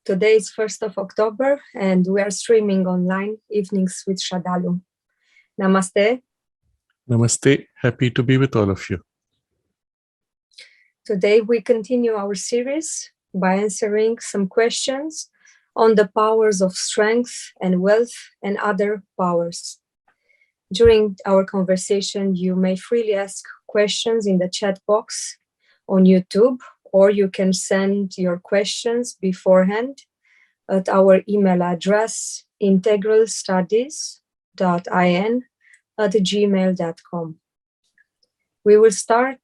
Today is 1st of October and we are streaming online Evenings with Sraddhalu. Namaste. Namaste. Happy to be with all of you. Today we continue our series by answering some questions on the powers of strength and wealth and other powers. During our conversation, you may freely ask questions in the chat box on YouTube, or you can send your questions beforehand at our email address integralstudies.in@gmail.com. We will start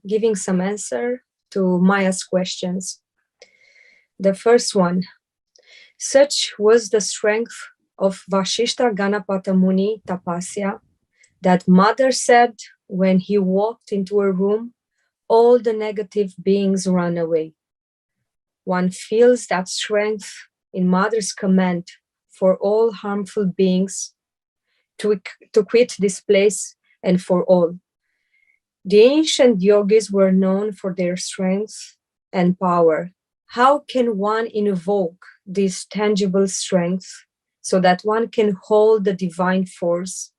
giving some answer to Maya's questions. The first one: such was the strength of Vashishta Ganapata Muni Tapasya that mother said when he walked into a room, all the negative beings run away. One feels that strength in mother's command for all harmful beings to quit this place and for all. The ancient yogis were known for their strength and power. How can one invoke this tangible strength so that one can hold the divine force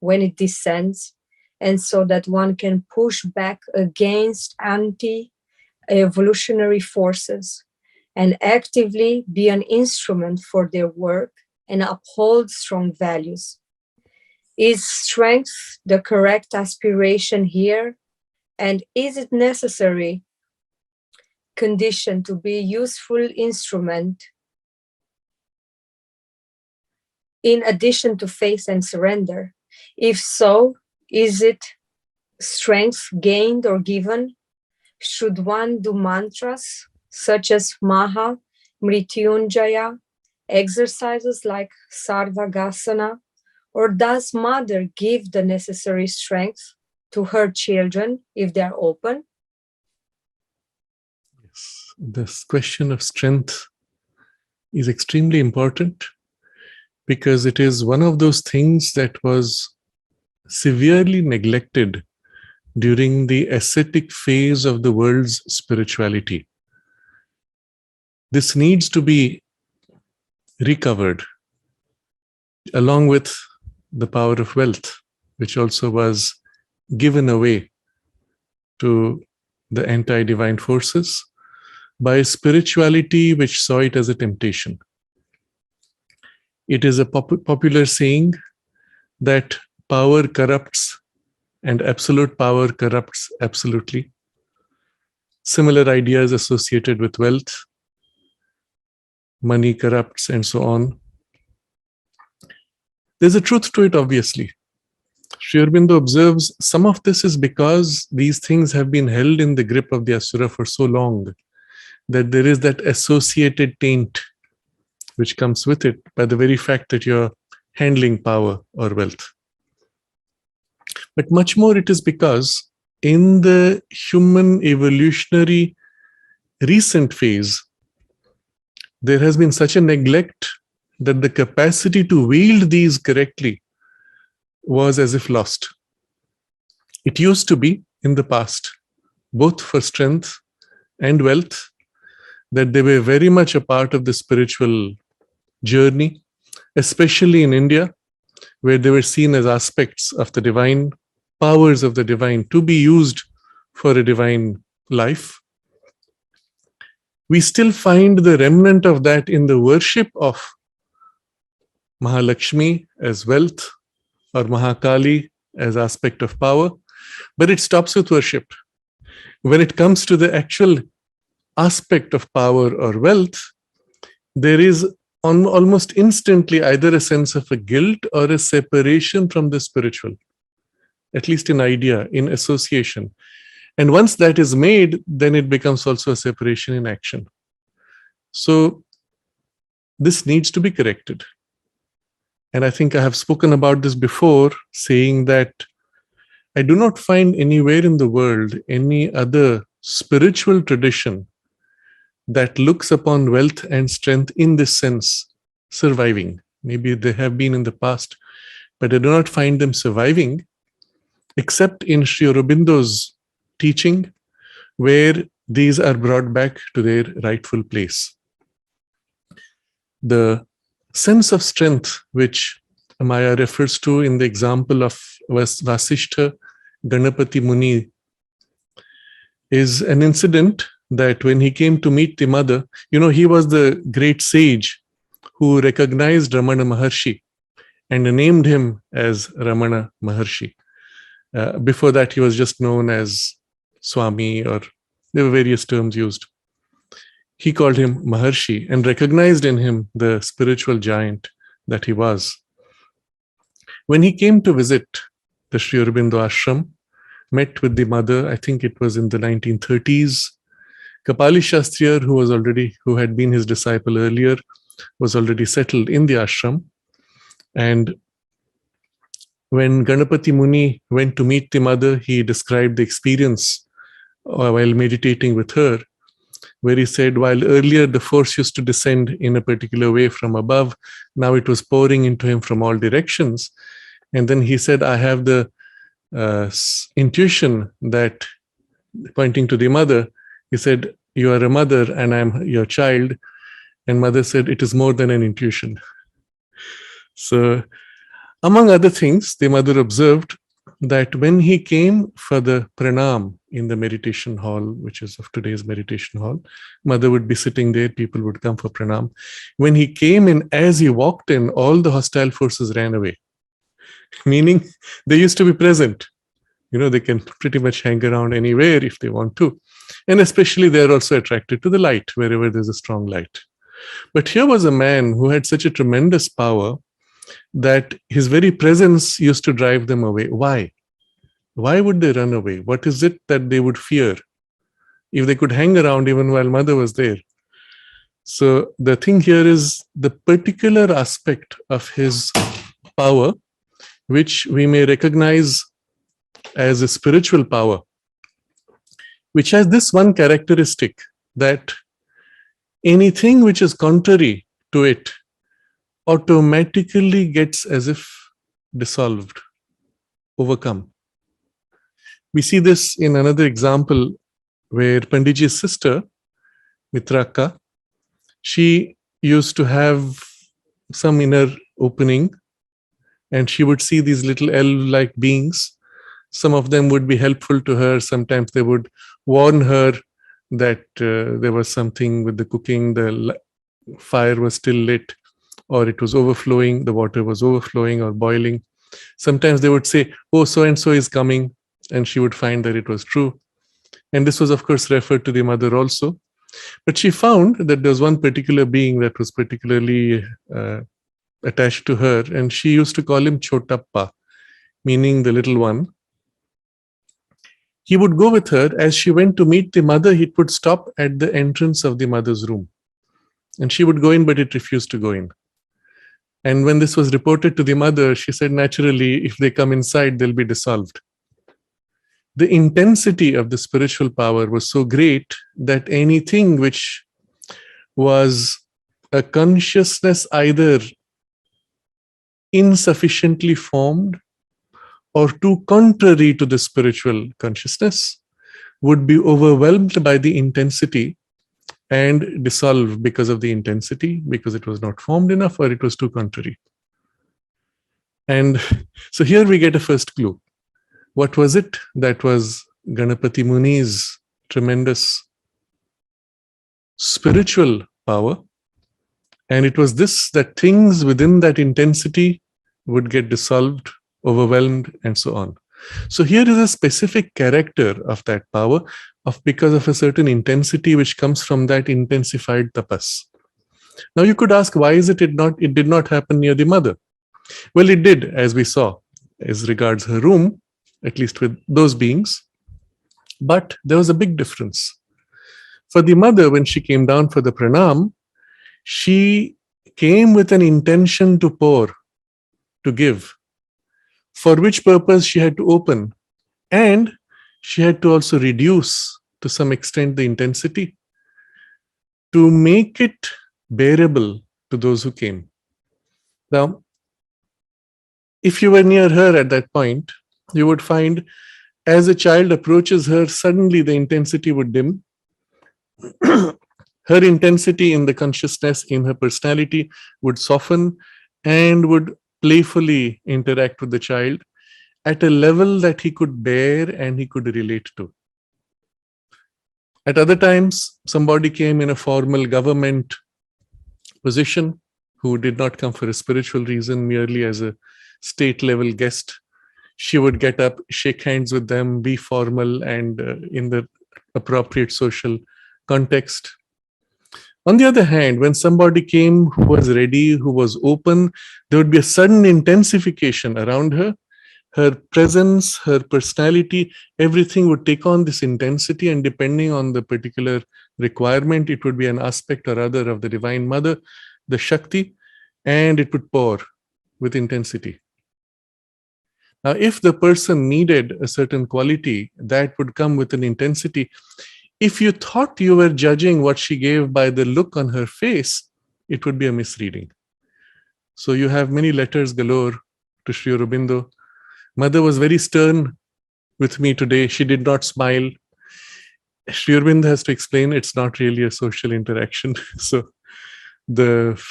when it descends, and so that one can push back against anti-evolutionary forces and actively be an instrument for their work and uphold strong values? Is strength the correct aspiration here? And is it necessary condition to be a useful instrument in addition to faith and surrender? If so, is it strength gained or given? Should one do mantras such as Maha, Mrityunjaya, exercises like Sarvagasana, or does mother give the necessary strength to her children if they are open? Yes, this question of strength is extremely important because it is one of those things that was severely neglected during the ascetic phase of the world's spirituality. This needs to be recovered along with the power of wealth, which also was given away to the anti-divine forces by a spirituality which saw it as a temptation. It is a popular saying that power corrupts and absolute power corrupts absolutely. Similar ideas associated with wealth, money corrupts, and so on. There's a truth to it, obviously. Sri Aurobindo observes some of this is because these things have been held in the grip of the Asura for so long that there is that associated taint which comes with it by the very fact that you're handling power or wealth. But much more it is because in the human evolutionary recent phase, there has been such a neglect that the capacity to wield these correctly was as if lost. It used to be in the past, both for strength and wealth, that they were very much a part of the spiritual journey, especially in India, where they were seen as aspects of the divine, powers of the divine to be used for a divine life. We still find the remnant of that in the worship of Mahalakshmi as wealth or Mahakali as aspect of power, but it stops with worship. When it comes to the actual aspect of power or wealth, there is almost instantly either a sense of a guilt or a separation from the spiritual, at least in idea, in association. And once that is made, then it becomes also a separation in action. So this needs to be corrected. And I think I have spoken about this before, saying that I do not find anywhere in the world any other spiritual tradition that looks upon wealth and strength in this sense surviving. Maybe they have been in the past, but I do not find them surviving except in Sri Aurobindo's teaching, where these are brought back to their rightful place. The sense of strength which Maya refers to in the example of Vasishtha Ganapati Muni is an incident that when he came to meet the mother, he was the great sage who recognized Ramana Maharshi and named him as Ramana Maharshi. Before that, he was just known as Swami, or there were various terms used. He called him Maharshi and recognized in him the spiritual giant that he was. When he came to visit the Sri Aurobindo ashram, met with the mother, I think it was in the 1930s. Kapali Shastriyar, who had been his disciple earlier, was already settled in the ashram. And when Ganapati Muni went to meet the mother, he described the experience while meditating with her, where he said, while earlier the force used to descend in a particular way from above, now it was pouring into him from all directions. And then he said, I have the intuition that, pointing to the mother, he said, you are a mother and I'm your child. And mother said, it is more than an intuition. So, among other things, the mother observed that when he came for the pranam in the meditation hall, which is of today's meditation hall, mother would be sitting there, people would come for pranam. When he came in, as he walked in, all the hostile forces ran away. Meaning they used to be present. They can pretty much hang around anywhere if they want to. And especially they're also attracted to the light, wherever there's a strong light. But here was a man who had such a tremendous power that his very presence used to drive them away. Why? Why would they run away? What is it that they would fear if they could hang around even while mother was there? So the thing here is the particular aspect of his power, which we may recognize as a spiritual power, which has this one characteristic, that anything which is contrary to it automatically gets as if dissolved, overcome. We see this in another example where Panditji's sister, Mitraka, she used to have some inner opening and she would see these little elf-like beings. Some of them would be helpful to her. Sometimes they would warn her that there was something with the cooking, the fire was still lit, or it was overflowing, the water was overflowing or boiling. Sometimes they would say, oh, so-and-so is coming, and she would find that it was true. And this was, of course, referred to the mother also. But she found that there was one particular being that was particularly attached to her, and she used to call him Chotappa, meaning the little one. He would go with her. As she went to meet the mother, he would stop at the entrance of the mother's room. And she would go in, but it refused to go in. And when this was reported to the mother, she said, naturally, if they come inside, they'll be dissolved. The intensity of the spiritual power was so great that anything which was a consciousness either insufficiently formed or too contrary to the spiritual consciousness would be overwhelmed by the intensity and dissolve because of the intensity, because it was not formed enough or it was too contrary. And so here we get a first clue. What was it that was Ganapati Muni's tremendous spiritual power? And it was this, that things within that intensity would get dissolved, overwhelmed, and so on. So here is a specific character of that power, because of a certain intensity which comes from that intensified tapas. Now you could ask, why is it did not happen near the mother? Well, it did, as we saw, as regards her room, at least with those beings. But there was a big difference. For the mother, when she came down for the pranam, she came with an intention to pour, to give, for which purpose she had to open, and she had to also reduce to some extent the intensity to make it bearable to those who came. Now, if you were near her at that point, you would find as a child approaches her, suddenly the intensity would dim Her intensity in the consciousness, in her personality, would soften and would playfully interact with the child at a level that he could bear and he could relate to. At other times, somebody came in a formal government position who did not come for a spiritual reason, merely as a state level guest. She would get up, shake hands with them, be formal and in the appropriate social context. On the other hand, when somebody came who was ready, who was open, there would be a sudden intensification around her. Her presence, her personality, everything would take on this intensity, and depending on the particular requirement, it would be an aspect or other of the Divine Mother, the Shakti, and it would pour with intensity. Now, if the person needed a certain quality, that would come with an intensity. If you thought you were judging what she gave by the look on her face, it would be a misreading. So you have many letters galore to Sri Aurobindo. Mother was very stern with me today. She did not smile. Sri Aurobindo has to explain it's not really a social interaction. So the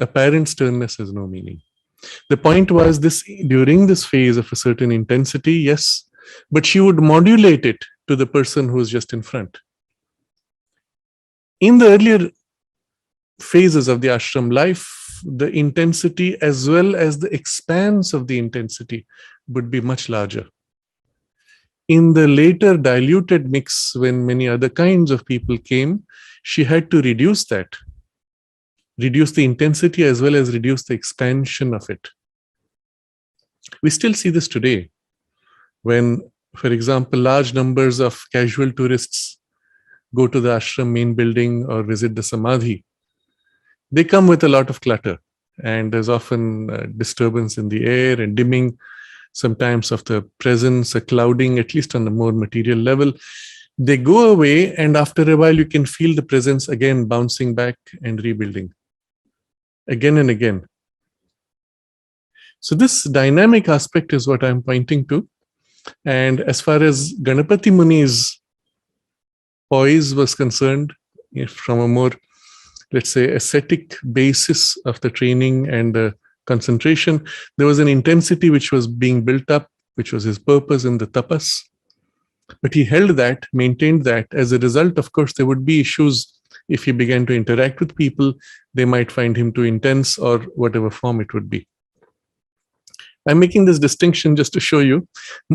apparent sternness has no meaning. The point was this: during this phase of a certain intensity, yes, but she would modulate it to the person who is just in front. In the earlier phases of the ashram life, the intensity as well as the expanse of the intensity would be much larger. In the later diluted mix, when many other kinds of people came, she had to reduce that, reduce the intensity as well as reduce the expansion of it. We still see this today when, for example, large numbers of casual tourists go to the ashram main building or visit the samadhi. They come with a lot of clutter, and there's often disturbance in the air and dimming sometimes of the presence, a clouding, at least on the more material level. They go away, and after a while, you can feel the presence again bouncing back and rebuilding again and again. So this dynamic aspect is what I'm pointing to. And as far as Ganapati Muni's poise was concerned, from a more, let's say, ascetic basis of the training and the concentration, there was an intensity which was being built up, which was his purpose in the tapas. But he held that, maintained that. As a result, of course, there would be issues. If he began to interact with people, they might find him too intense, or whatever form it would be. I'm making this distinction just to show you,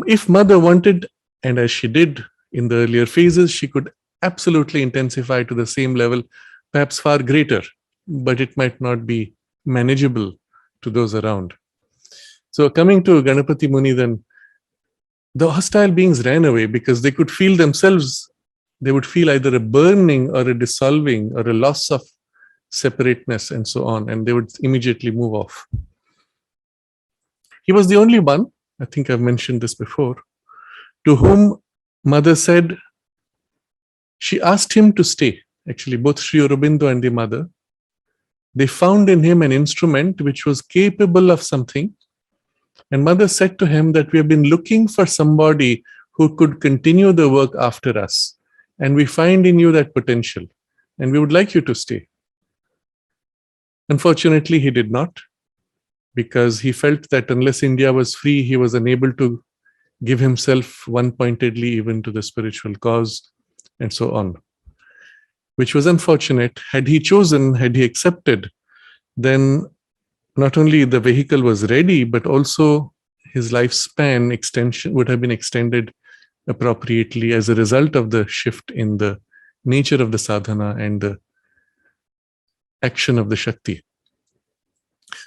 if Mother wanted, and as she did in the earlier phases, she could absolutely intensify to the same level, perhaps far greater, but it might not be manageable to those around. So coming to Ganapati Muni, then, the hostile beings ran away because they could feel themselves, they would feel either a burning or a dissolving or a loss of separateness and so on, and they would immediately move off. He was the only one, I think I've mentioned this before, to whom Mother said, she asked him to stay. Actually, both Sri Aurobindo and the Mother, they found in him an instrument which was capable of something. And Mother said to him that we have been looking for somebody who could continue the work after us. And we find in you that potential. And we would like you to stay. Unfortunately, he did not, because he felt that unless India was free, he was unable to give himself one-pointedly even to the spiritual cause, and so on. Which was unfortunate. Had he chosen, had he accepted, then not only the vehicle was ready, but also his lifespan extension would have been extended appropriately as a result of the shift in the nature of the sadhana and the action of the Shakti.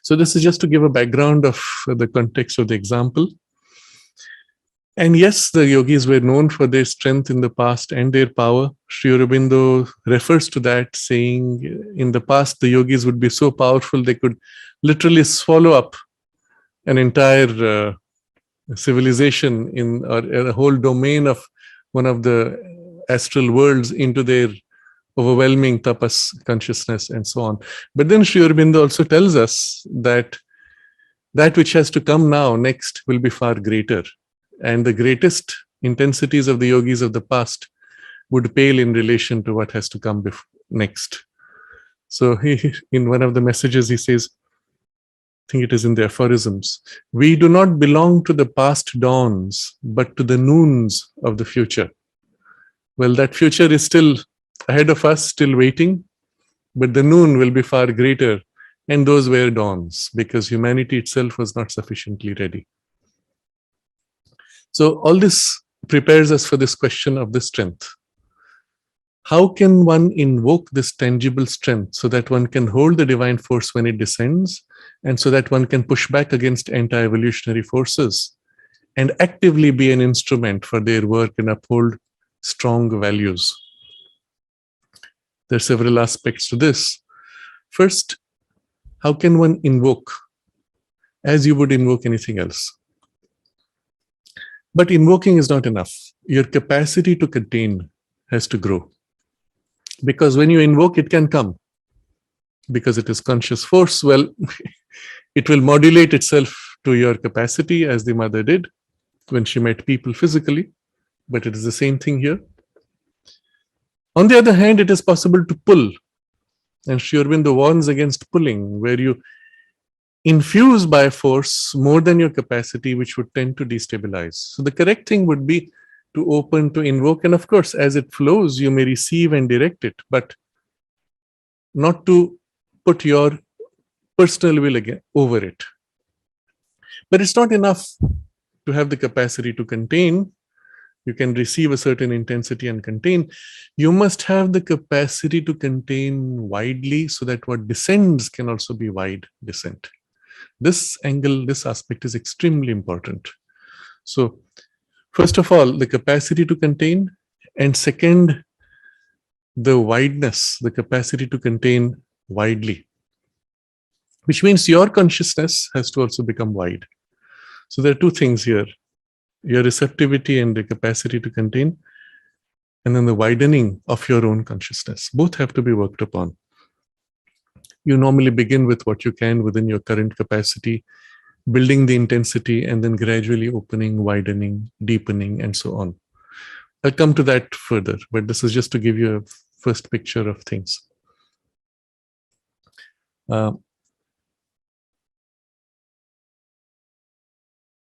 So this is just to give a background of the context of the example. And yes, the yogis were known for their strength in the past and their power. Sri Aurobindo refers to that, saying in the past, the yogis would be so powerful, they could literally swallow up an entire civilization or a whole domain of one of the astral worlds into their overwhelming tapas consciousness and so on. But then Sri Aurobindo also tells us that that which has to come now next will be far greater. And the greatest intensities of the yogis of the past would pale in relation to what has to come next. So he, in one of the messages, he says, I think it is in the aphorisms, we do not belong to the past dawns, but to the noons of the future. Well, that future is still ahead of us, still waiting, but the noon will be far greater. And those were dawns because humanity itself was not sufficiently ready. So all this prepares us for this question of the strength. How can one invoke this tangible strength so that one can hold the divine force when it descends, and so that one can push back against anti-evolutionary forces and actively be an instrument for their work and uphold strong values? There are several aspects to this. First, how can one invoke as you would invoke anything else? But invoking is not enough. Your capacity to contain has to grow. Because when you invoke, it can come. Because it is conscious force, well, it will modulate itself to your capacity as the mother did when she met people physically. But it is the same thing here. On the other hand, it is possible to pull. And Sri Aurobindo warns against pulling, where you infuse by force more than your capacity, which would tend to destabilize. So the correct thing would be to open, to invoke, and of course, as it flows, you may receive and direct it, but not to put your personal will again over it. But it's not enough to have the capacity to contain. You can receive a certain intensity and contain. You must have the capacity to contain widely so that what descends can also be wide descent. This angle, this aspect is extremely important. So, first of all, the capacity to contain, and second, the wideness, the capacity to contain widely, which means your consciousness has to also become wide. So there are two things here, your receptivity and the capacity to contain, and then the widening of your own consciousness. Both have to be worked upon. You normally begin with what you can within your current capacity, building the intensity, and then gradually opening, widening, deepening, and so on. I'll come to that further, but this is just to give you a first picture of things.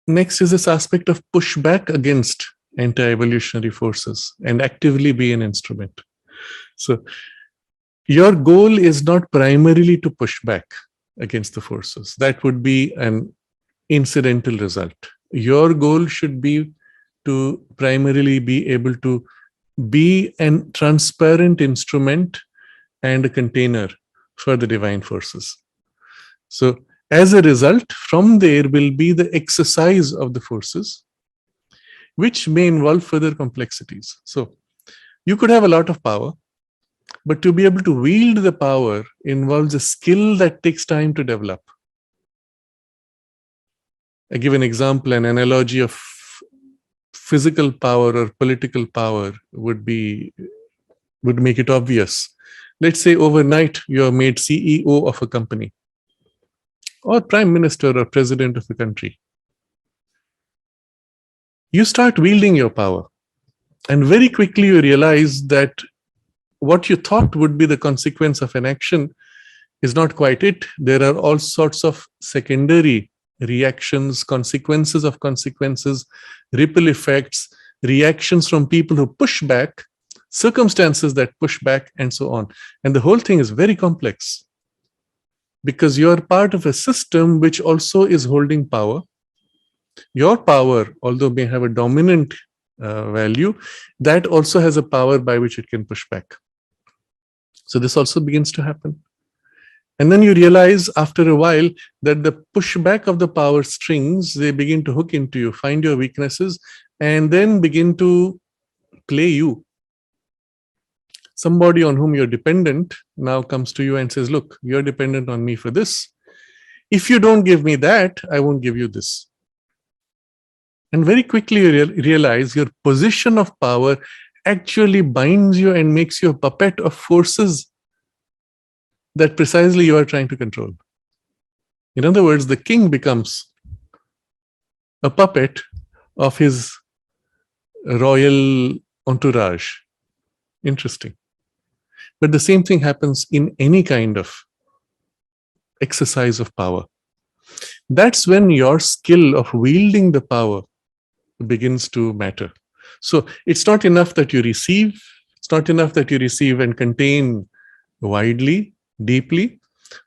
Next is this aspect of pushback against anti-evolutionary forces and actively be an instrument. So your goal is not primarily to push back against the forces. That would be an incidental result. Your goal should be to primarily be able to be a transparent instrument and a container for the divine forces. So as a result, from there will be the exercise of the forces, which may involve further complexities. So you could have a lot of power, but to be able to wield the power involves a skill that takes time to develop. I give an example, an analogy of physical power or political power would make it obvious. Let's say overnight you are made CEO of a company, or prime minister or president of a country. You start wielding your power, and very quickly you realize that what you thought would be the consequence of an action is not quite it. There are all sorts of secondary reactions, consequences of consequences, ripple effects, reactions from people who push back, circumstances that push back, and so on. And the whole thing is very complex because you're part of a system which also is holding power. Your power, although may have a dominant value, that also has a power by which it can push back. So this also begins to happen. And then you realize after a while that the pushback of the power strings, they begin to hook into you, find your weaknesses, and then begin to play you. Somebody on whom you're dependent now comes to you and says, look, you're dependent on me for this. If you don't give me that, I won't give you this. And very quickly you realize your position of power actually binds you and makes you a puppet of forces that precisely you are trying to control. In other words, the king becomes a puppet of his royal entourage. Interesting. But the same thing happens in any kind of exercise of power. That's when your skill of wielding the power begins to matter. So it's not enough that you receive, it's not enough that you receive and contain widely, deeply,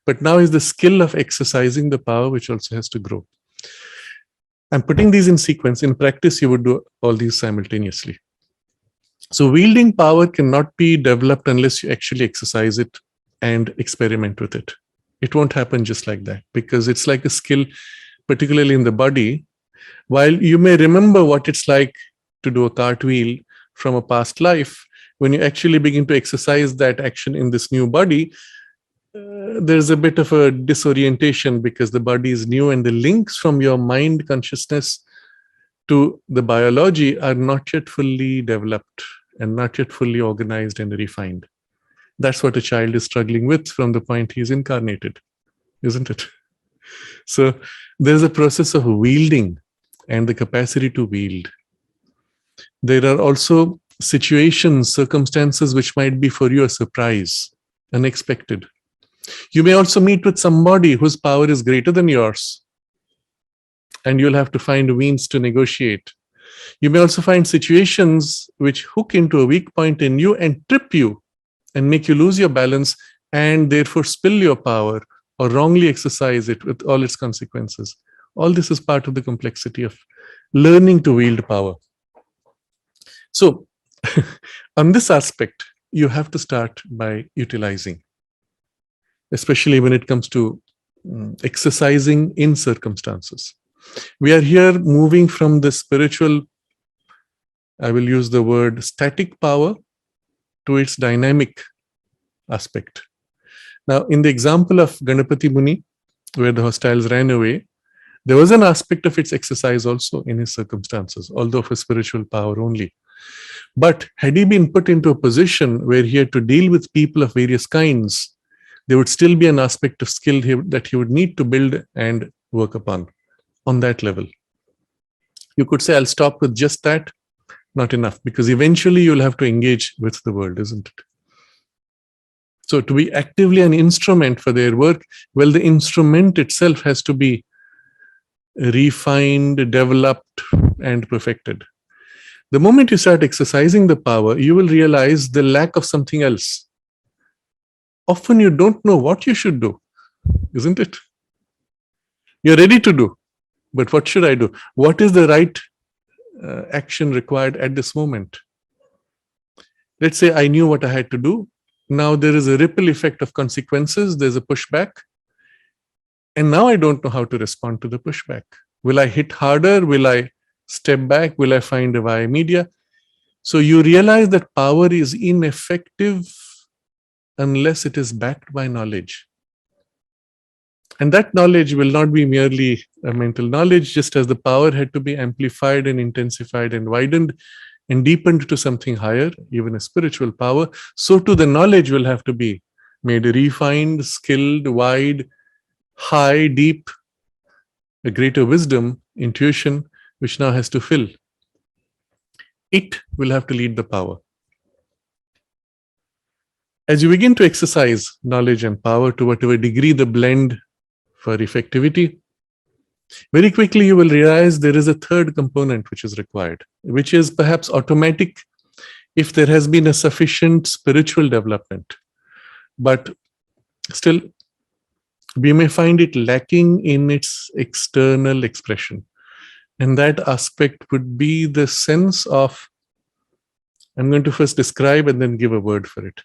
but now is the skill of exercising the power which also has to grow. I'm putting these in sequence. In practice, you would do all these simultaneously. So wielding power cannot be developed unless you actually exercise it and experiment with it. It won't happen just like that, because it's like a skill, particularly in the body. While you may remember what it's like to do a cartwheel from a past life, when you actually begin to exercise that action in this new body, there's a bit of a disorientation because the body is new and the links from your mind consciousness to the biology are not yet fully developed and not yet fully organized and refined. That's what a child is struggling with from the point he's incarnated, isn't it? So there's a process of wielding and the capacity to wield. There are also situations, circumstances which might be for you a surprise, unexpected. You may also meet with somebody whose power is greater than yours, and you'll have to find means to negotiate. You may also find situations which hook into a weak point in you and trip you and make you lose your balance and therefore spill your power or wrongly exercise it with all its consequences. All this is part of the complexity of learning to wield power. So, on this aspect, you have to start by utilizing, especially when it comes to exercising in circumstances. We are here moving from the spiritual, I will use the word static power, to its dynamic aspect. Now, in the example of Ganapati Muni, where the hostiles ran away, there was an aspect of its exercise also in his circumstances, although for spiritual power only. But had he been put into a position where he had to deal with people of various kinds, there would still be an aspect of skill that he would need to build and work upon on that level. You could say, I'll stop with just that. Not enough, because eventually you'll have to engage with the world, isn't it? So to be actively an instrument for their work, well, the instrument itself has to be refined, developed, and perfected. The moment you start exercising the power, you will realize the lack of something else. Often you don't know what you should do, isn't it? You're ready to do, but what should I do? What is the right action required at this moment? Let's say I knew what I had to do. Now there is a ripple effect of consequences. There's a pushback. And now I don't know how to respond to the pushback. Will I hit harder? Will I step back? Will I find a via media? So you realize that power is ineffective unless it is backed by knowledge. And that knowledge will not be merely a mental knowledge, just as the power had to be amplified and intensified and widened and deepened to something higher, even a spiritual power, so too the knowledge will have to be made refined, skilled, wide, high, deep, a greater wisdom, intuition, which now has to fill. It will have to lead the power. As you begin to exercise knowledge and power to whatever degree the blend for effectivity, very quickly you will realize there is a third component which is required, which is perhaps automatic if there has been a sufficient spiritual development. But still, we may find it lacking in its external expression. And that aspect would be the sense of, I'm going to first describe and then give a word for it.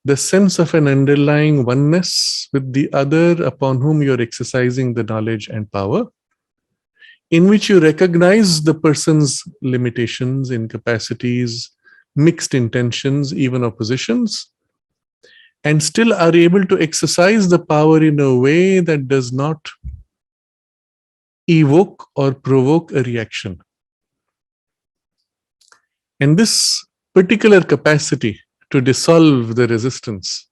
The sense of an underlying oneness with the other upon whom you're exercising the knowledge and power, in which you recognize the person's limitations, incapacities, mixed intentions, even oppositions, and still are able to exercise the power in a way that does not evoke or provoke a reaction. And this particular capacity to dissolve the resistance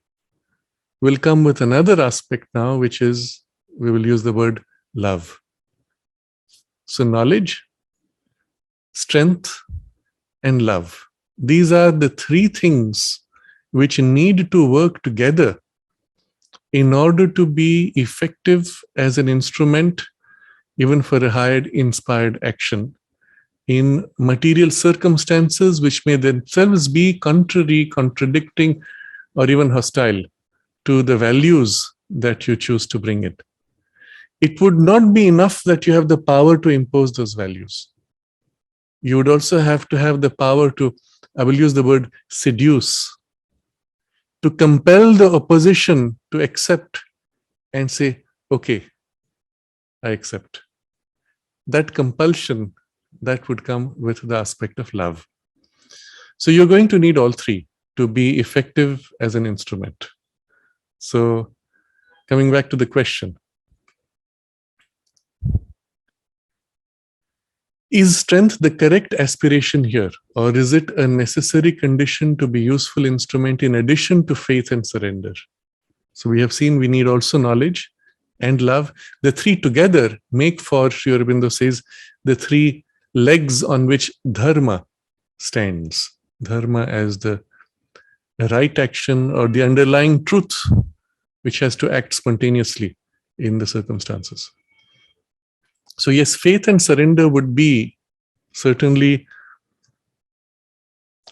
will come with another aspect now, which is, we will use the word love. So knowledge, strength, and love. These are the three things which need to work together in order to be effective as an instrument, even for a higher inspired action, in material circumstances which may themselves be contrary, contradicting, or even hostile to the values that you choose to bring it. It would not be enough that you have the power to impose those values. You would also have to have the power to, I will use the word seduce, to compel the opposition to accept and say, okay, I accept. That compulsion, that would come with the aspect of love. So you're going to need all three to be effective as an instrument. So coming back to the question, is strength the correct aspiration here, or is it a necessary condition to be useful instrument in addition to faith and surrender? So we have seen we need also knowledge and love. The three together make for, Sri Aurobindo says, the three legs on which dharma stands. Dharma as the right action or the underlying truth which has to act spontaneously in the circumstances. So yes, faith and surrender would be certainly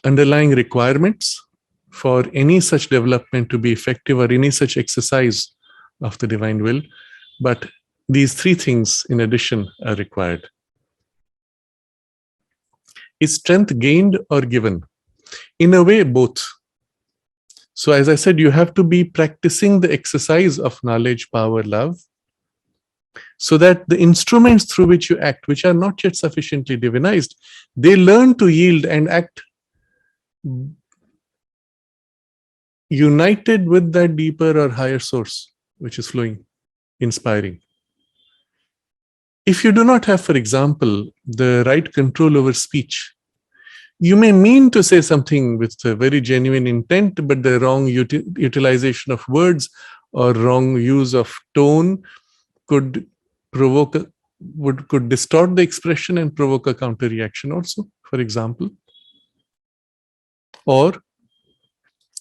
underlying requirements for any such development to be effective or any such exercise of the divine will. But these three things in addition are required. Is strength gained or given? In a way, both. So as I said, you have to be practicing the exercise of knowledge, power, love, so that the instruments through which you act, which are not yet sufficiently divinized, they learn to yield and act united with that deeper or higher source, which is flowing, inspiring. If you do not have, for example, the right control over speech, you may mean to say something with a very genuine intent, but the wrong utilization of words or wrong use of tone could could distort the expression and provoke a counter reaction also, for example. Or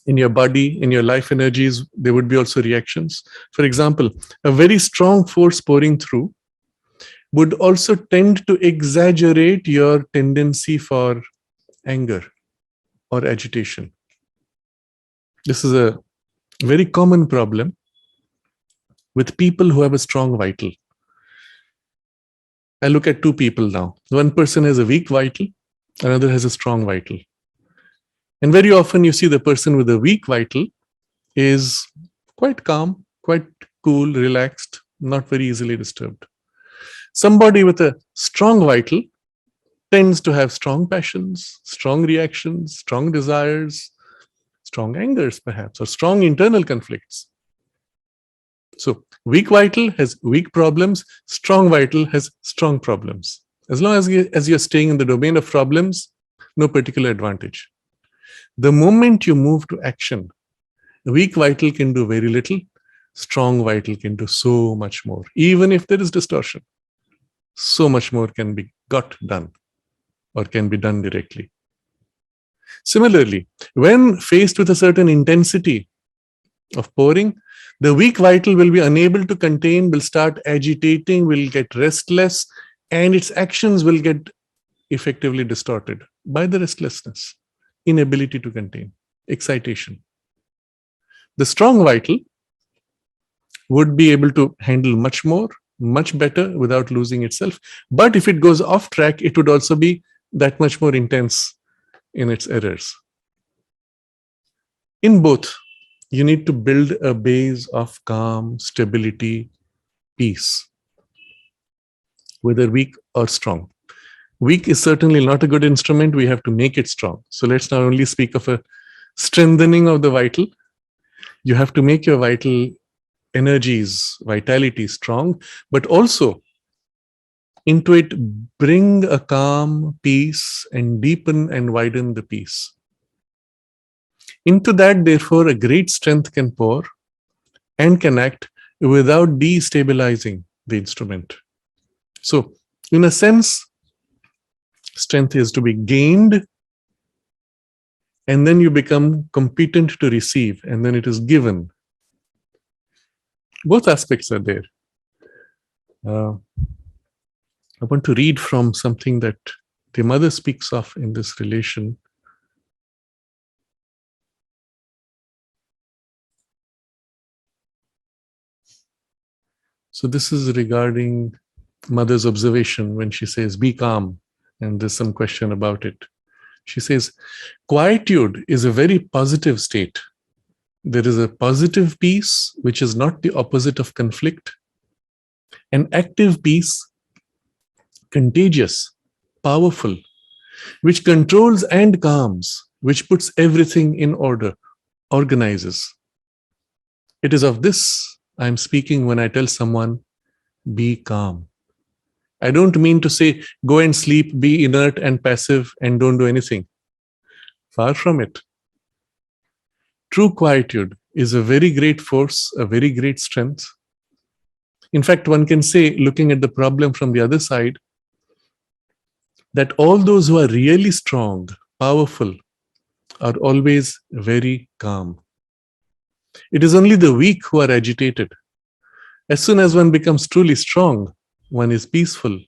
in your body, in your life energies, there would be also reactions. For example, a very strong force pouring through would also tend to exaggerate your tendency for anger or agitation. This is a very common problem with people who have a strong vital. I look at two people now. One person has a weak vital, another has a strong vital. And very often you see the person with a weak vital is quite calm, quite cool, relaxed, not very easily disturbed. Somebody with a strong vital tends to have strong passions, strong reactions, strong desires, strong angers perhaps, or strong internal conflicts. So weak vital has weak problems, strong vital has strong problems. As long as you're staying in the domain of problems, no particular advantage. The moment you move to action, weak vital can do very little, strong vital can do so much more. Even if there is distortion, so much more can be got done or can be done directly. Similarly, when faced with a certain intensity of pouring, the weak vital will be unable to contain, will start agitating, will get restless, and its actions will get effectively distorted by the restlessness, inability to contain, excitation. The strong vital would be able to handle much more, much better without losing itself. But if it goes off track, it would also be that much more intense in its errors. In both, you need to build a base of calm, stability, peace, whether weak or strong. Weak is certainly not a good instrument. We have to make it strong. So let's not only speak of a strengthening of the vital. You have to make your vital energies, vitality strong, but also into it bring a calm, peace, and deepen and widen the peace. Into that, therefore, a great strength can pour and can act without destabilizing the instrument. So, in a sense, strength is to be gained and then you become competent to receive, and then it is given. Both aspects are there. I want to read from something that the mother speaks of in this relation. So this is regarding mother's observation when she says, be calm, and there's some question about it. She says, quietude is a very positive state. There is a positive peace, which is not the opposite of conflict. An active peace, contagious, powerful, which controls and calms, which puts everything in order, organizes. It is of this I'm speaking when I tell someone, be calm. I don't mean to say, go and sleep, be inert and passive, and don't do anything. Far from it. True quietude is a very great force, a very great strength. In fact, one can say, looking at the problem from the other side, that all those who are really strong, powerful, are always very calm. It is only the weak who are agitated. As soon as one becomes truly strong, one is peaceful,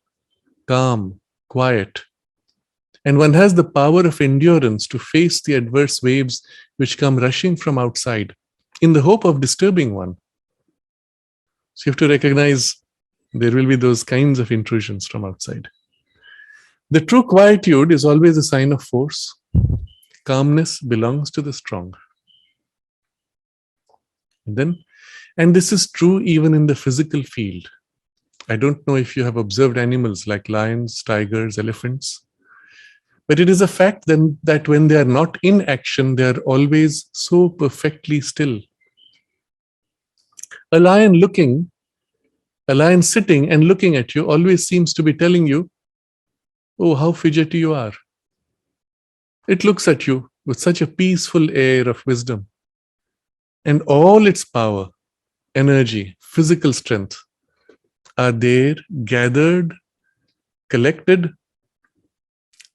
calm, quiet, and one has the power of endurance to face the adverse waves which come rushing from outside in the hope of disturbing one. So you have to recognize there will be those kinds of intrusions from outside. The true quietude is always a sign of force. Calmness belongs to the strong. And this is true even in the physical field. I don't know if you have observed animals like lions, tigers, elephants, but it is a fact then that when they are not in action, they are always so perfectly still. A lion sitting and looking at you always seems to be telling you, oh, how fidgety you are. It looks at you with such a peaceful air of wisdom, and all its power, energy, physical strength are there, gathered, collected,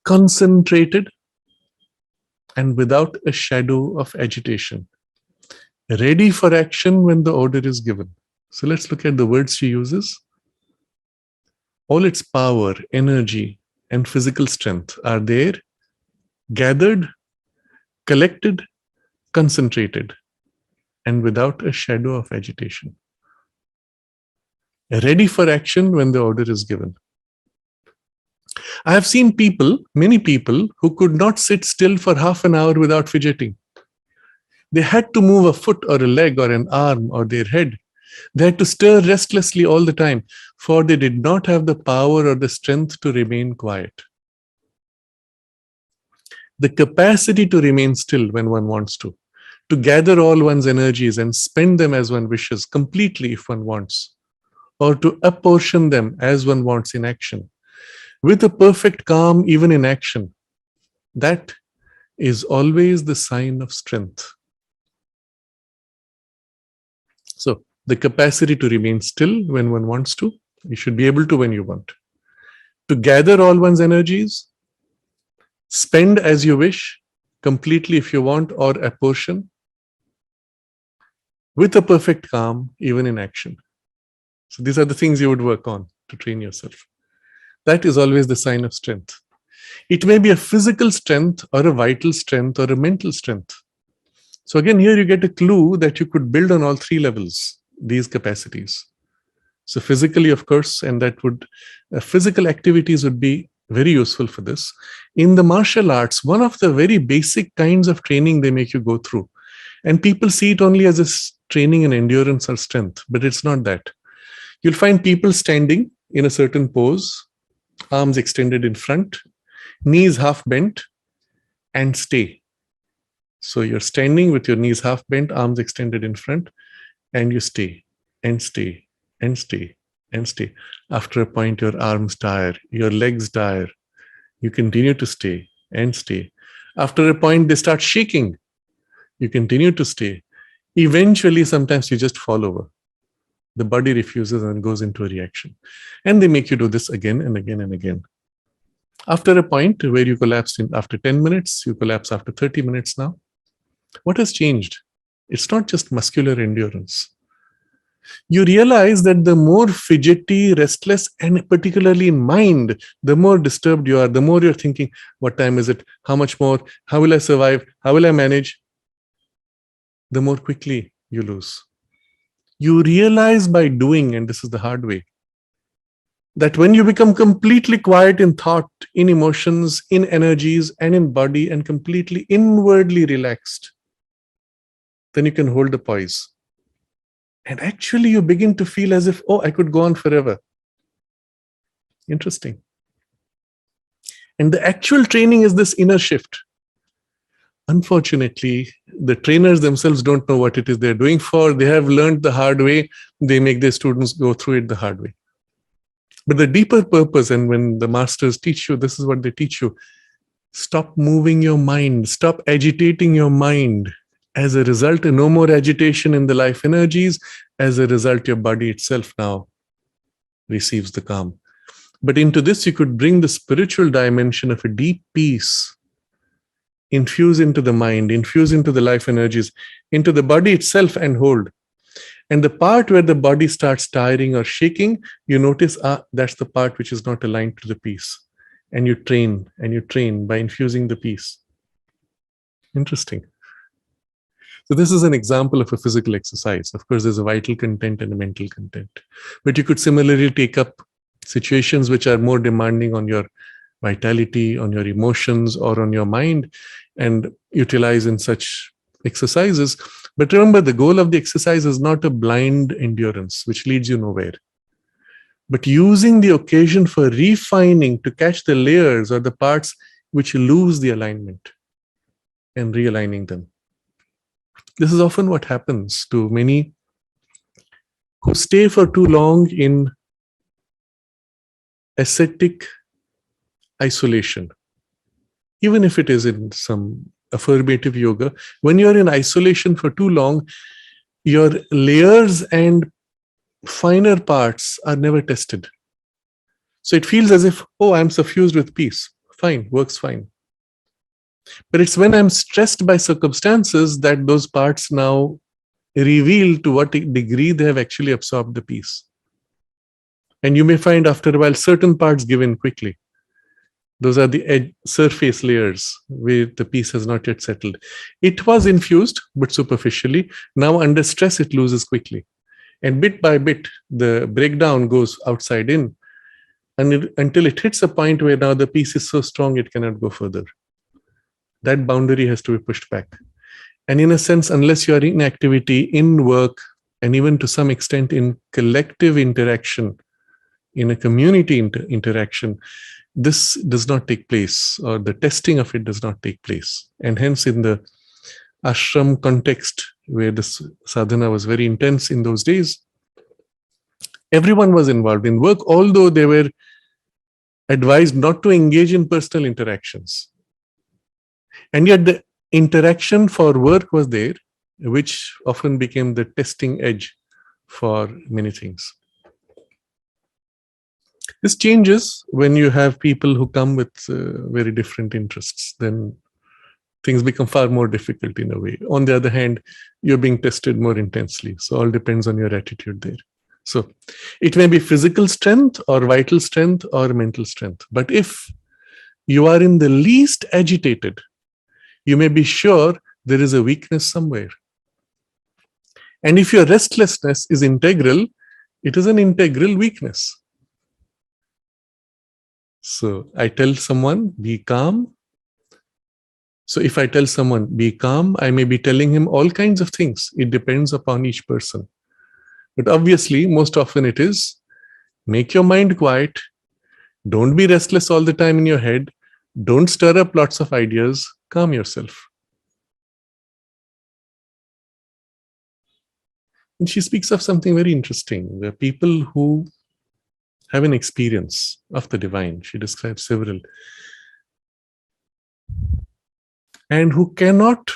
concentrated, and without a shadow of agitation, ready for action when the order is given. So let's look at the words she uses. All its power, energy, and physical strength are there, gathered, collected, concentrated, and without a shadow of agitation, ready for action when the order is given. I have seen many people, who could not sit still for half an hour without fidgeting. They had to move a foot or a leg or an arm or their head. They had to stir restlessly all the time, for they did not have the power or the strength to remain quiet. The capacity to remain still when one wants to gather all one's energies and spend them as one wishes, completely if one wants, or to apportion them as one wants in action, with a perfect calm even in action, that is always the sign of strength. So, the capacity to remain still when one wants to, you should be able to when you want. To gather all one's energies, spend as you wish, completely if you want, or apportion, with a perfect calm, even in action. So these are the things you would work on to train yourself. That is always the sign of strength. It may be a physical strength or a vital strength or a mental strength. So again, here you get a clue that you could build on all three levels, these capacities. So physically, of course, and that would, physical activities would be very useful for this. In the martial arts, one of the very basic kinds of training they make you go through, and people see it only as a training in endurance or strength, but it's not that. You'll find people standing in a certain pose, arms extended in front, knees half bent, and stay. So you're standing with your knees half bent, arms extended in front, and you stay, and stay, and stay, and stay. After a point, your arms tire, your legs tire. You continue to stay and stay. After a point, they start shaking. You continue to stay. Eventually, sometimes you just fall over. The body refuses and goes into a reaction. And they make you do this again and again and again. After a point where you collapsed after 10 minutes, you collapse after 30 minutes now. What has changed? It's not just muscular endurance. You realize that the more fidgety, restless, and particularly in mind, the more disturbed you are, the more you're thinking, what time is it? How much more? How will I survive? How will I manage? The more quickly you lose. You realize by doing, and this is the hard way, that when you become completely quiet in thought, in emotions, in energies, and in body, and completely inwardly relaxed, then you can hold the poise. And actually, you begin to feel as if, oh, I could go on forever. Interesting. And the actual training is this inner shift. Unfortunately, the trainers themselves don't know what it is they're doing for. They have learned the hard way. They make their students go through it the hard way. But the deeper purpose, and when the masters teach you, this is what they teach you: stop moving your mind, stop agitating your mind. As a result, no more agitation in the life energies. As a result, your body itself now receives the calm. But into this, you could bring the spiritual dimension of a deep peace, infuse into the mind, infuse into the life energies, into the body itself, and hold. And the part where the body starts tiring or shaking, you notice, that's the part which is not aligned to the peace. And you train by infusing the peace. Interesting. So this is an example of a physical exercise. Of course, there's a vital content and a mental content. But you could similarly take up situations which are more demanding on your vitality, on your emotions, or on your mind, and utilize in such exercises. But remember, the goal of the exercise is not a blind endurance, which leads you nowhere, but using the occasion for refining to catch the layers or the parts which lose the alignment and realigning them. This is often what happens to many who stay for too long in ascetic isolation. Even if it is in some affirmative yoga, when you're in isolation for too long, your layers and finer parts are never tested. So it feels as if, oh, I'm suffused with peace. Fine, works fine. But it's when I'm stressed by circumstances that those parts now reveal to what degree they have actually absorbed the peace. And you may find after a while certain parts give in quickly. Those are the surface layers where the peace has not yet settled. It was infused, but superficially. Now under stress, it loses quickly. And bit by bit, the breakdown goes outside in, and until it hits a point where now the peace is so strong, it cannot go further. That boundary has to be pushed back. And in a sense, unless you are in activity, in work, and even to some extent in collective interaction, in a community interaction, this does not take place, or the testing of it does not take place. And hence, in the ashram context, where this sadhana was very intense in those days, everyone was involved in work, although they were advised not to engage in personal interactions. And yet the interaction for work was there, which often became the testing edge for many things. This changes when you have people who come with very different interests. Then things become far more difficult in a way. On the other hand, you're being tested more intensely. So all depends on your attitude there. So it may be physical strength or vital strength or mental strength. But if you are in the least agitated, you may be sure there is a weakness somewhere. And if your restlessness is integral, it is an integral weakness. So I tell someone, be calm. So if I tell someone, be calm, I may be telling him all kinds of things. It depends upon each person. But obviously, most often it is, make your mind quiet. Don't be restless all the time in your head. Don't stir up lots of ideas. Calm yourself. And she speaks of something very interesting. The people who have an experience of the divine, she describes several, and who cannot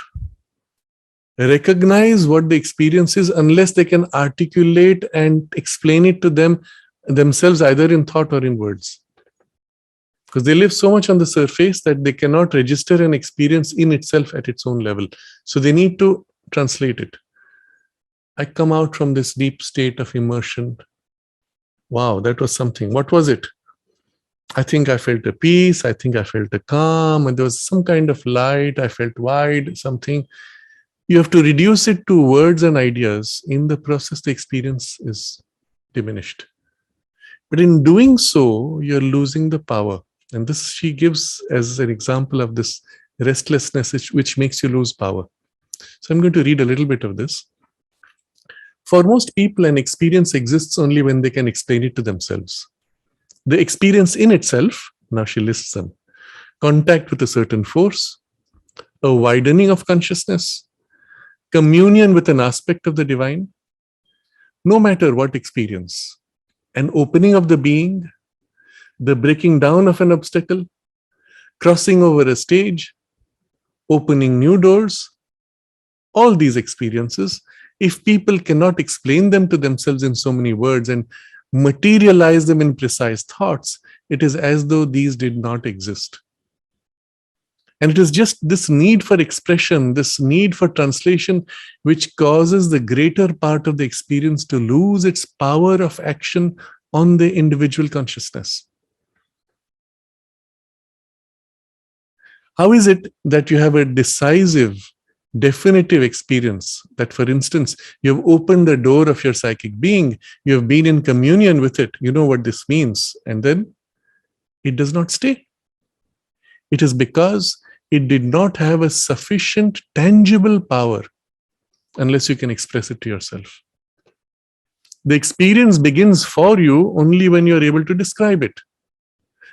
recognize what the experience is unless they can articulate and explain it to themselves, either in thought or in words. because they live so much on the surface that they cannot register an experience in itself at its own level. So they need to translate it. I come out from this deep state of immersion. Wow, that was something. What was it? I think I felt a peace. I think I felt a calm, and there was some kind of light. I felt wide, something. You have to reduce it to words and ideas. In the process, the experience is diminished. But in doing so, you're losing the power. And this she gives as an example of this restlessness, which makes you lose power. So I'm going to read a little bit of this. For most people, an experience exists only when they can explain it to themselves. The experience in itself, now she lists them: contact with a certain force, a widening of consciousness, communion with an aspect of the divine. No matter what experience, an opening of the being, the breaking down of an obstacle, crossing over a stage, opening new doors, all these experiences, if people cannot explain them to themselves in so many words and materialize them in precise thoughts, it is as though these did not exist. And it is just this need for expression, this need for translation, which causes the greater part of the experience to lose its power of action on the individual consciousness. How is it that you have a decisive, definitive experience that, for instance, you have opened the door of your psychic being, you have been in communion with it, you know what this means, and then it does not stay? It is because it did not have a sufficient tangible power unless you can express it to yourself. The experience begins for you only when you're able to describe it.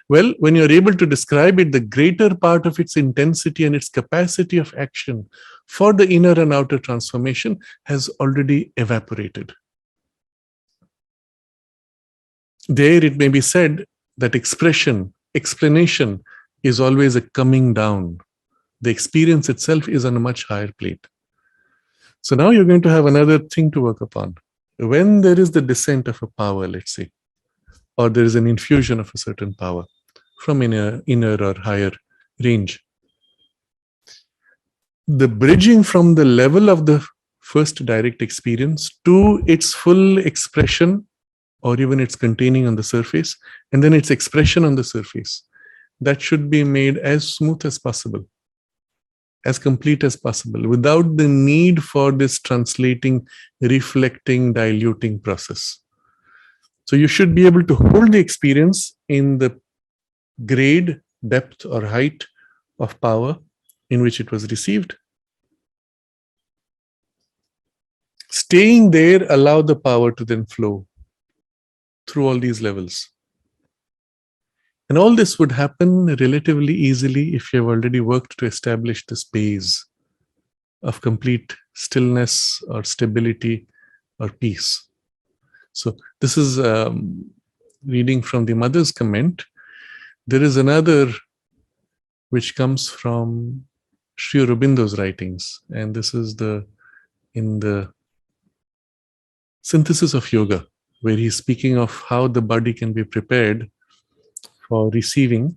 Well, when you're able to describe it, the greater part of its intensity and its capacity of action for the inner and outer transformation has already evaporated. There it may be said that expression, explanation is always a coming down. The experience itself is on a much higher plate. So now you're going to have another thing to work upon. When there is the descent of a power, let's say, or there is an infusion of a certain power from inner or higher range, the bridging from the level of the first direct experience to its full expression, or even its containing on the surface, and then its expression on the surface, that should be made as smooth as possible, as complete as possible, without the need for this translating, reflecting, diluting process. So you should be able to hold the experience in the grade, depth, or height of power in which it was received. Staying there, allow the power to then flow through all these levels. And all this would happen relatively easily if you have already worked to establish the space of complete stillness or stability or peace. So this is reading from the mother's comment. There is another which comes from Sri Aurobindo's writings, and this is in the Synthesis of Yoga, where he's speaking of how the body can be prepared for receiving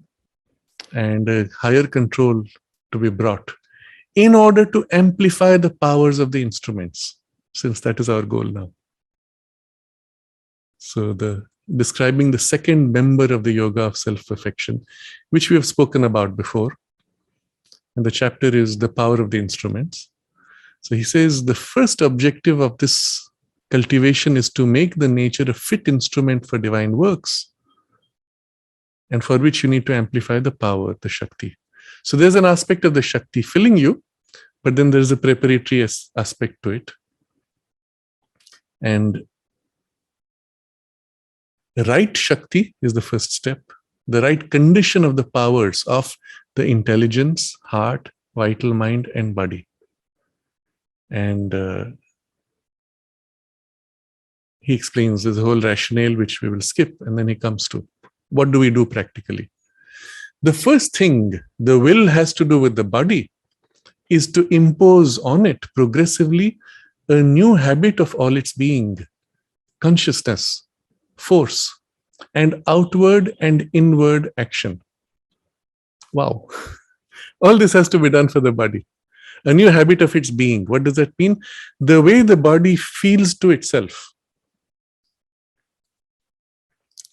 and a higher control to be brought in order to amplify the powers of the instruments, since that is our goal now. So describing the second member of the yoga of self-perfection, which we have spoken about before. And the chapter is the power of the instruments. So he says the first objective of this cultivation is to make the nature a fit instrument for divine works, and for which you need to amplify the power, the Shakti. So there's an aspect of the Shakti filling you, but then there's a preparatory aspect to it. And the right Shakti is the first step, the right condition of the powers of the intelligence, heart, vital mind, and body. And he explains there's a whole rationale which we will skip, and then he comes to what do we do practically. The first thing the will has to do with the body is to impose on it progressively a new habit of all its being, consciousness, force, and outward and inward action. Wow. All this has to be done for the body. A new habit of its being. What does that mean? The way the body feels to itself.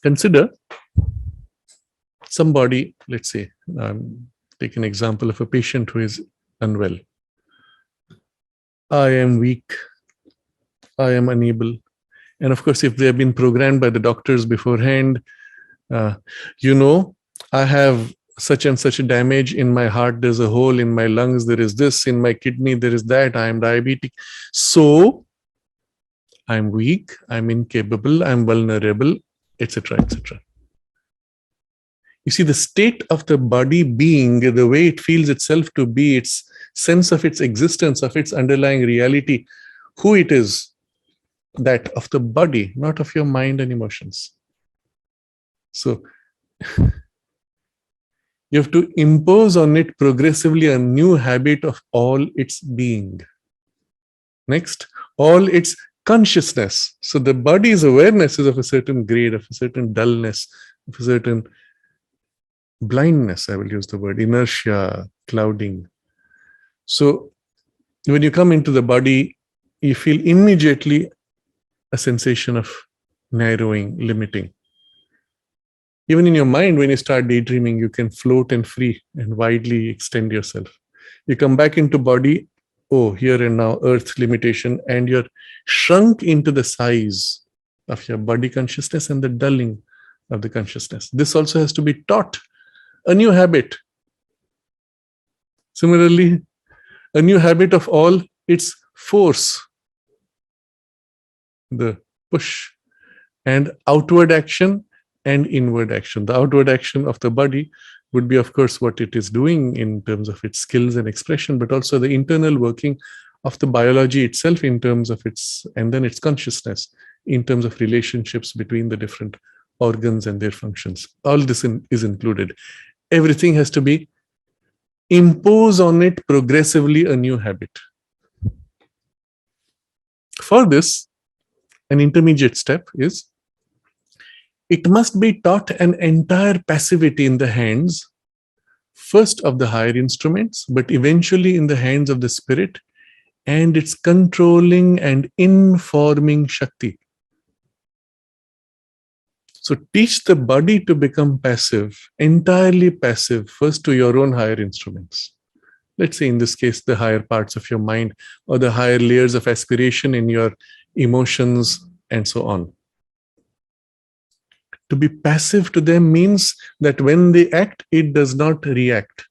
Consider somebody, let's say, take an example of a patient who is unwell. I am weak. I am unable. And of course, if they have been programmed by the doctors beforehand, uh, you know, I have such and such a damage in my heart, there's a hole in my lungs, there is this in my kidney, there is that, I am diabetic. So I'm weak, I'm incapable, I'm vulnerable, etc., etc. You see, the state of the body being, the way it feels itself to be, its sense of its existence, of its underlying reality, who it is, that of the body, not of your mind and emotions. So you have to impose on it progressively a new habit of all its being. Next, all its consciousness. So the body's awareness is of a certain grade, of a certain dullness, of a certain blindness, I will use the word, inertia, clouding. So when you come into the body, you feel immediately a sensation of narrowing, limiting. Even in your mind, when you start daydreaming, you can float and free and widely extend yourself. You come back into body, oh, here and now, earth limitation, and you're shrunk into the size of your body consciousness and the dulling of the consciousness. This also has to be taught, a new habit. Similarly, a new habit of all its force, the push, and outward action and inward action. The outward action of the body would be, of course, what it is doing in terms of its skills and expression, but also the internal working of the biology itself in terms of its, and then its consciousness in terms of relationships between the different organs and their functions. All this is included. Everything has to be impose on it progressively a new habit. For this, an intermediate step is it must be taught an entire passivity in the hands, first of the higher instruments, but eventually in the hands of the spirit and its controlling and informing Shakti. So teach the body to become passive, entirely passive, first to your own higher instruments. Let's say in this case, the higher parts of your mind or the higher layers of aspiration in your emotions and so on. To be passive to them means that when they act, it does not react.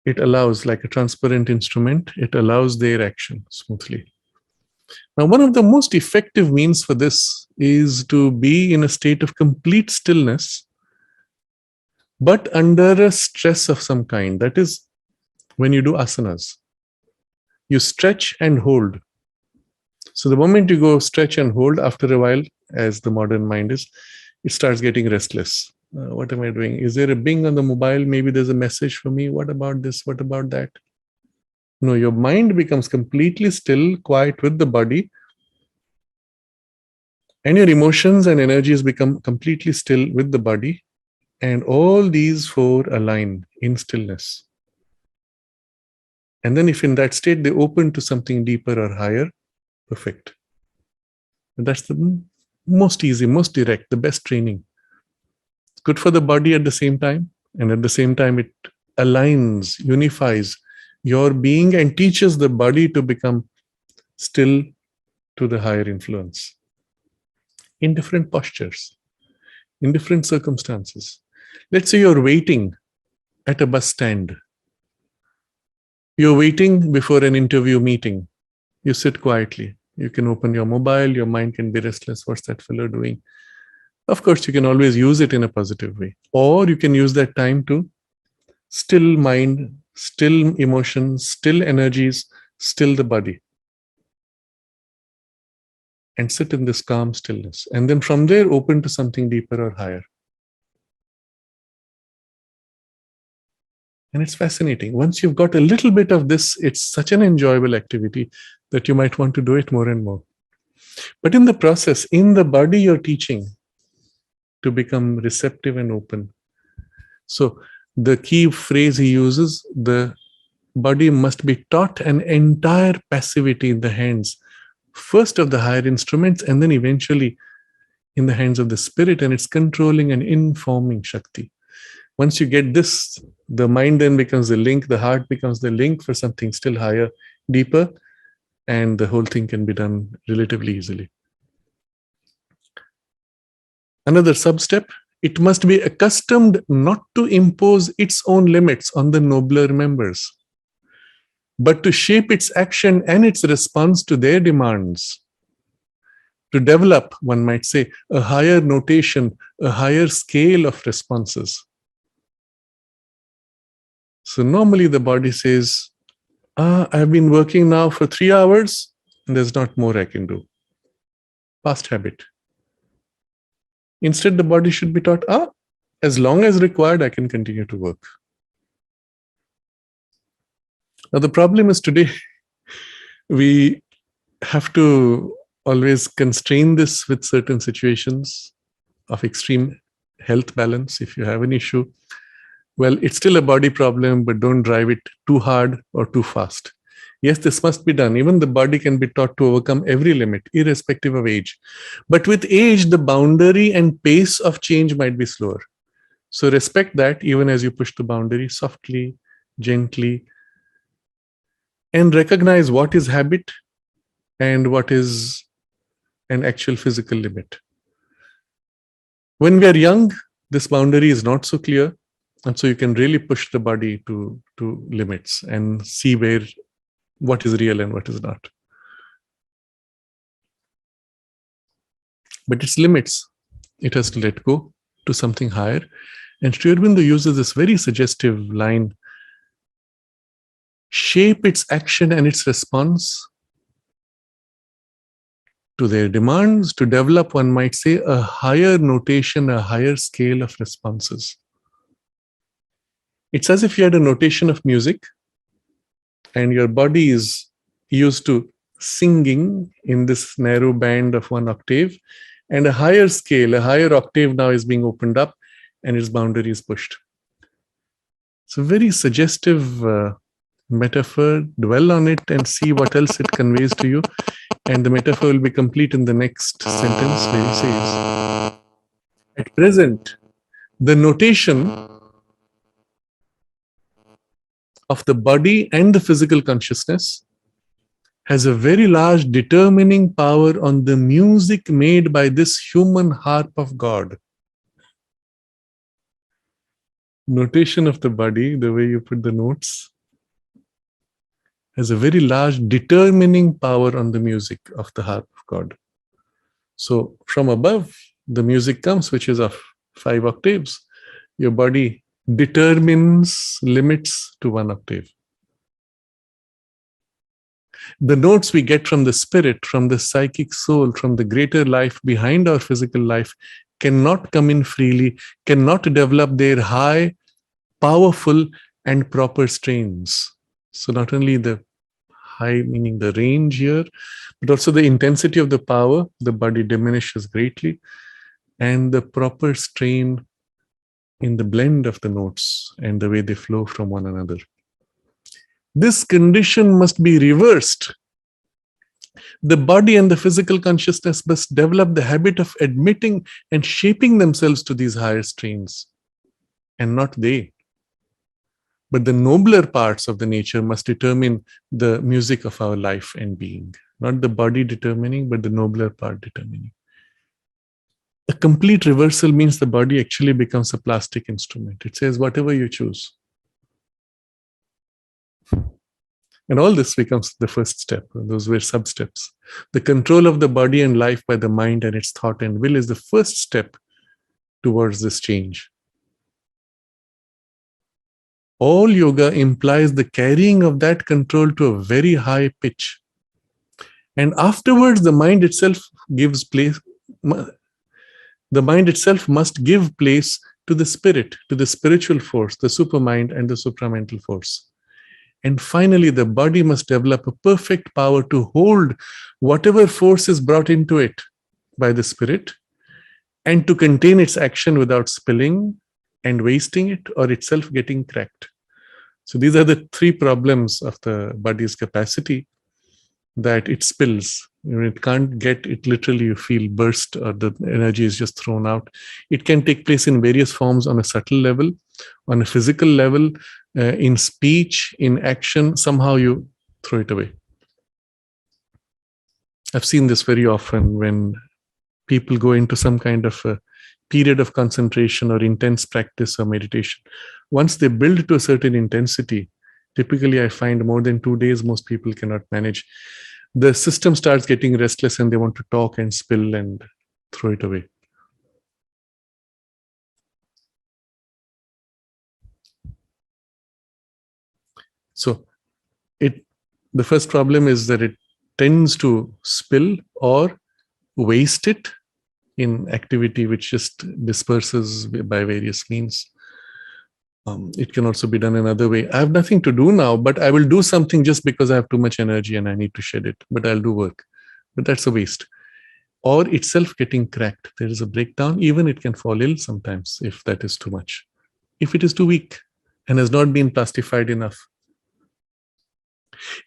It allows, like a transparent instrument, it allows their action smoothly. Now, one of the most effective means for this is to be in a state of complete stillness, but under a stress of some kind. That is, when you do asanas, you stretch and hold. So the moment you go stretch and hold, after a while, as the modern mind is, it starts getting restless. What am I doing? Is there a bing on the mobile? Maybe there's a message for me. What about this? What about that? No, your mind becomes completely still, quiet with the body, and your emotions and energies become completely still with the body, and all these four align in stillness. And then if in that state they open to something deeper or higher, perfect. And that's the most easy, most direct, the best training. Good for the body at the same time, and at the same time it aligns, unifies your being and teaches the body to become still to the higher influence in different postures, in different circumstances. Let's say you're waiting at a bus stand. You're waiting before an interview meeting. You sit quietly. You can open your mobile. Your mind can be restless. What's that fellow doing? Of course, you can always use it in a positive way. Or you can use that time to still mind, still emotions, still energies, still the body. And sit in this calm stillness. And then from there, open to something deeper or higher. And it's fascinating. Once you've got a little bit of this, it's such an enjoyable activity that you might want to do it more and more. But in the process, in the body, you're teaching to become receptive and open. So the key phrase he uses, the body must be taught an entire passivity in the hands, first of the higher instruments, and then eventually in the hands of the spirit, and it's controlling and informing Shakti. Once you get this, the mind then becomes the link, the heart becomes the link for something still higher, deeper, and the whole thing can be done relatively easily. Another sub-step, it must be accustomed not to impose its own limits on the nobler members, but to shape its action and its response to their demands. To develop, one might say, a higher notation, a higher scale of responses. So normally the body says, I've been working now for 3 hours, and there's not more I can do. Past habit. Instead, the body should be taught, as long as required, I can continue to work. Now, the problem is today, we have to always constrain this with certain situations of extreme health balance. If you have an issue, well, it's still a body problem, but don't drive it too hard or too fast. Yes, this must be done. Even the body can be taught to overcome every limit, irrespective of age. But with age, the boundary and pace of change might be slower. So respect that even as you push the boundary softly, gently, and recognize what is habit and what is an actual physical limit. When we are young, this boundary is not so clear. And so you can really push the body to limits and see what is real and what is not. But its limits, it has to let go to something higher. And Sri Aurobindo uses this very suggestive line, shape its action and its response to their demands, to develop, one might say, a higher notation, a higher scale of responses. It's as if you had a notation of music and your body is used to singing in this narrow band of 1 octave, and a higher scale, a higher octave now is being opened up and its boundary is pushed. It's a very suggestive metaphor. Dwell on it and see what else it conveys to you. And the metaphor will be complete in the next sentence where he says, at present, the notation of the body and the physical consciousness has a very large determining power on the music made by this human harp of God. Notation of the body, the way you put the notes, has a very large determining power on the music of the harp of God. So from above, the music comes, which is of 5 octaves. Your body determines limits to 1 octave. The notes we get from the spirit, from the psychic soul, from the greater life behind our physical life cannot come in freely, cannot develop their high, powerful, and proper strains. So not only the high, meaning the range here, but also the intensity of the power, the body diminishes greatly, and the proper strain in the blend of the notes and the way they flow from one another. This condition must be reversed. The body and the physical consciousness must develop the habit of admitting and shaping themselves to these higher strains, and not they. But the nobler parts of the nature must determine the music of our life and being. Not the body determining, but the nobler part determining. A complete reversal means the body actually becomes a plastic instrument. It says, whatever you choose. And all this becomes the first step. Those were sub-steps. The control of the body and life by the mind and its thought and will is the first step towards this change. All yoga implies the carrying of that control to a very high pitch. And afterwards, the mind itself gives place. The mind itself must give place to the spirit, to the spiritual force, the supermind and the supramental force. And finally, the body must develop a perfect power to hold whatever force is brought into it by the spirit and to contain its action without spilling and wasting it, or itself getting cracked. So these are the three problems of the body's capacity, that it spills. It can't get it literally, you feel burst, or the energy is just thrown out. It can take place in various forms, on a subtle level, on a physical level, in speech, in action. Somehow you throw it away. I've seen this very often when people go into some kind of a period of concentration or intense practice or meditation. Once they build to a certain intensity, typically I find more than 2 days, most people cannot manage. The system starts getting restless and they want to talk and spill and throw it away. So the first problem is that it tends to spill or waste it in activity which just disperses by various means. It can also be done another way. I have nothing to do now, but I will do something just because I have too much energy and I need to shed it, but I'll do work. But that's a waste. Or itself getting cracked. There is a breakdown. Even it can fall ill sometimes if that is too much. If it is too weak and has not been plastified enough.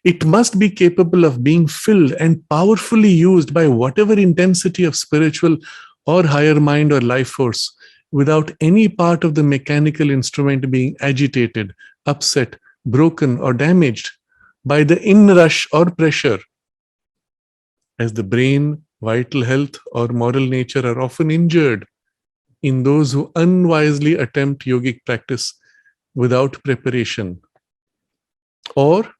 It must be capable of being filled and powerfully used by whatever intensity of spiritual or higher mind or life force, without any part of the mechanical instrument being agitated, upset, broken, or damaged by the inrush or pressure, as the brain, vital health, or moral nature are often injured in those who unwisely attempt yogic practice without preparation, or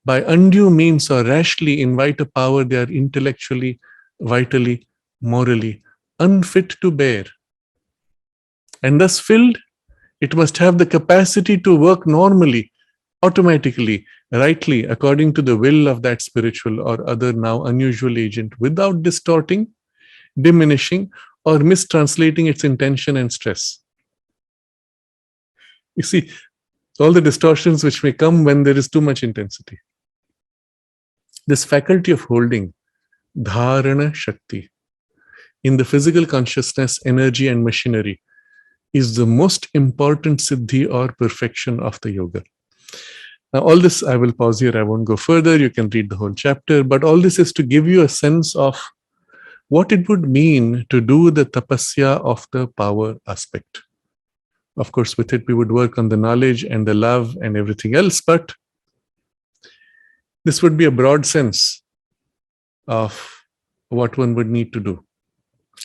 by undue means or rashly invite a power they are intellectually, vitally, morally unfit to bear. And thus filled, it must have the capacity to work normally, automatically, rightly, according to the will of that spiritual or other now unusual agent, without distorting, diminishing, or mistranslating its intention and stress. You see, all the distortions which may come when there is too much intensity. This faculty of holding, dharana shakti, in the physical consciousness, energy, and machinery, is the most important siddhi or perfection of the yoga. Now, all this, I will pause here. I won't go further. You can read the whole chapter. But all this is to give you a sense of what it would mean to do the tapasya of the power aspect. Of course, with it, we would work on the knowledge and the love and everything else. But this would be a broad sense of what one would need to do.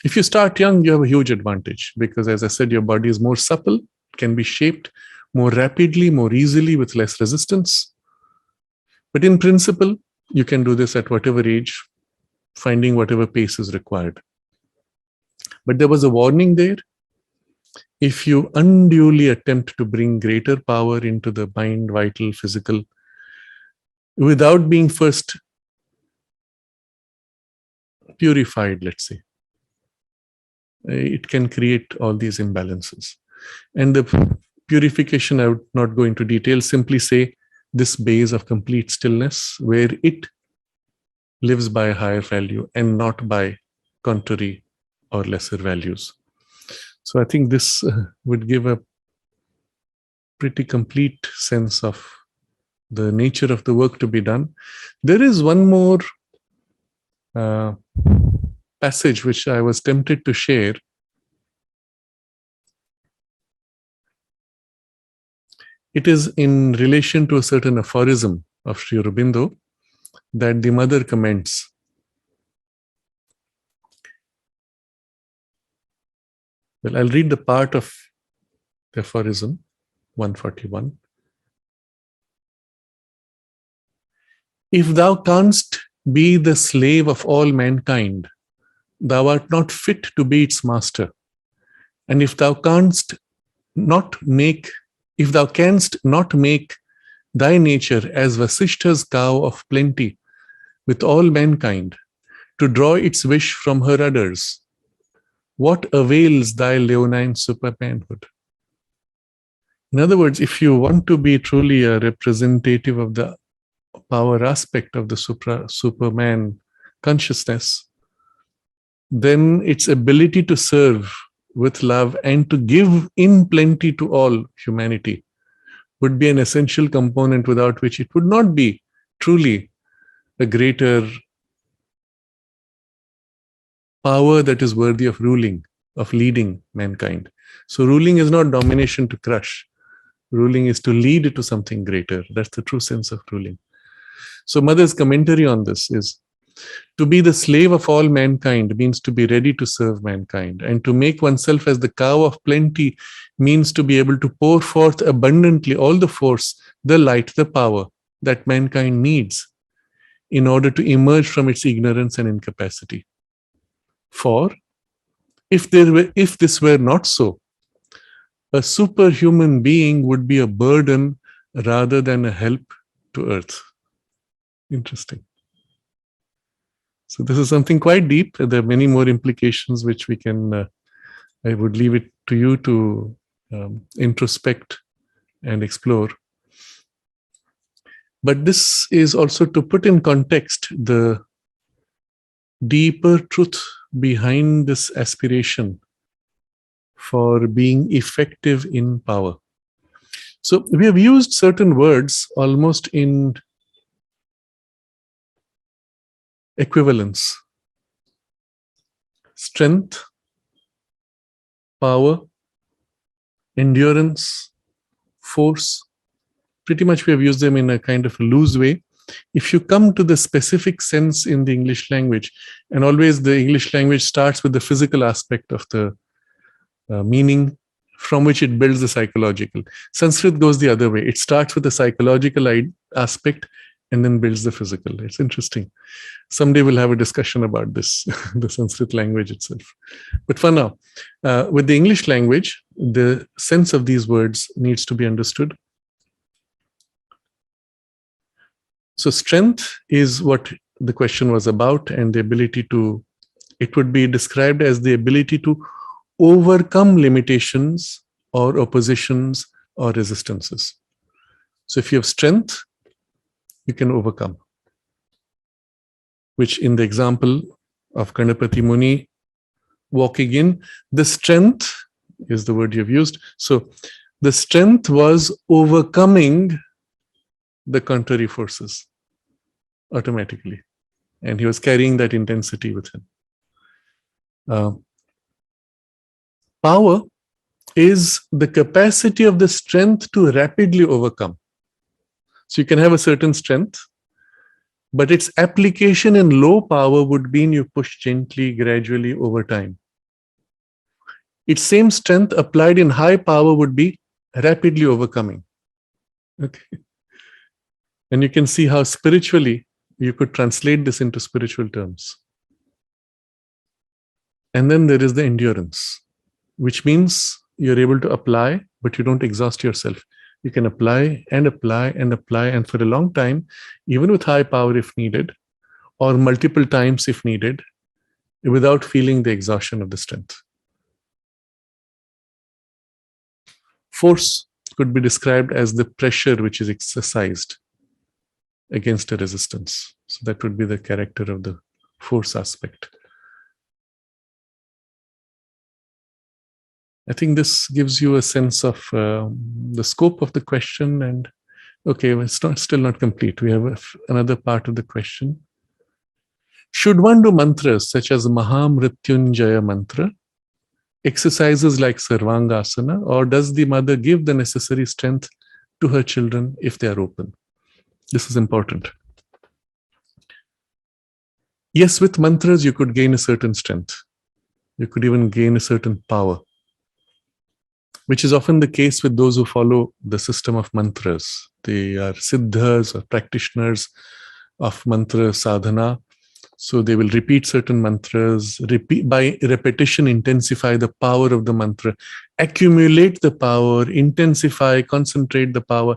If you start young, you have a huge advantage because, as I said, your body is more supple, can be shaped more rapidly, more easily, with less resistance. But in principle, you can do this at whatever age, finding whatever pace is required. But there was a warning there. If you unduly attempt to bring greater power into the mind, vital, physical, without being first purified, let's say, it can create all these imbalances. And the purification, I would not go into detail, simply say this base of complete stillness where it lives by a higher value and not by contrary or lesser values. So I think this would give a pretty complete sense of the nature of the work to be done. There is one more passage which I was tempted to share. It is in relation to a certain aphorism of Sri Aurobindo that the mother comments. Well, I'll read the part of the aphorism, 141. If thou canst be the slave of all mankind, thou art not fit to be its master. And if thou canst not make thy nature as Vasishta's cow of plenty with all mankind, to draw its wish from her udders, what avails thy leonine supermanhood? In other words, if you want to be truly a representative of the power aspect of the Superman consciousness, then its ability to serve with love and to give in plenty to all humanity would be an essential component without which it would not be truly a greater power that is worthy of ruling, of leading mankind. So ruling is not domination to crush. Ruling is to lead to something greater. That's the true sense of ruling. So Mother's commentary on this is, to be the slave of all mankind means to be ready to serve mankind. And to make oneself as the cow of plenty means to be able to pour forth abundantly all the force, the light, the power that mankind needs in order to emerge from its ignorance and incapacity. For if this were not so, a superhuman being would be a burden rather than a help to earth. Interesting. So this is something quite deep. There are many more implications which we can, I would leave it to you to introspect and explore. But this is also to put in context the deeper truth behind this aspiration for being effective in power. So we have used certain words almost in equivalence. Strength, power, endurance, force. Pretty much we have used them in a kind of a loose way. If you come to the specific sense in the English language, and always the English language starts with the physical aspect of the meaning from which it builds the psychological. Sanskrit goes the other way. It starts with the psychological aspect and then builds the physical. It's interesting. Someday we'll have a discussion about this, the Sanskrit language itself. But for now, with the English language, the sense of these words needs to be understood. So strength is what the question was about, and the ability to, it would be described as the ability to overcome limitations or oppositions or resistances. So if you have strength, you can overcome. Which in the example of Ganapati Muni walking in, the strength is the word you've used. So the strength was overcoming the contrary forces automatically. And he was carrying that intensity with him. Power is the capacity of the strength to rapidly overcome. So you can have a certain strength, but its application in low power would mean you push gently, gradually over time. Its same strength applied in high power would be rapidly overcoming. Okay. And you can see how spiritually you could translate this into spiritual terms. And then there is the endurance, which means you're able to apply, but you don't exhaust yourself. You can apply and apply and apply, and for a long time, even with high power if needed, or multiple times if needed, without feeling the exhaustion of the strength. Force could be described as the pressure which is exercised against a resistance. So that would be the character of the force aspect. I think this gives you a sense of the scope of the question. And okay, it's still not complete. We have another part of the question. Should one do mantras such as Mahamrityunjaya mantra, exercises like Sarvangasana, or does the mother give the necessary strength to her children if they are open? This is important. Yes, with mantras, you could gain a certain strength. You could even gain a certain power, which is often the case with those who follow the system of mantras. They are siddhas or practitioners of mantra sadhana. So they will repeat certain mantras, by repetition, intensify the power of the mantra, accumulate the power, intensify, concentrate the power,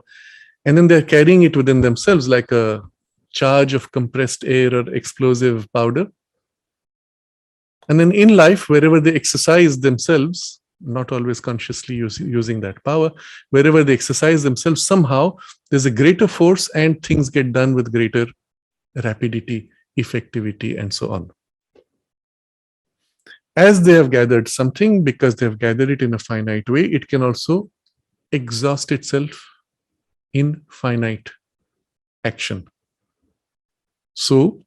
and then they're carrying it within themselves like a charge of compressed air or explosive powder. And then in life, wherever they exercise themselves, not always consciously using that power, wherever they exercise themselves, somehow there's a greater force and things get done with greater rapidity, effectivity, and so on. as they have gathered something, because they have gathered it in a finite way, it can also exhaust itself in finite action. So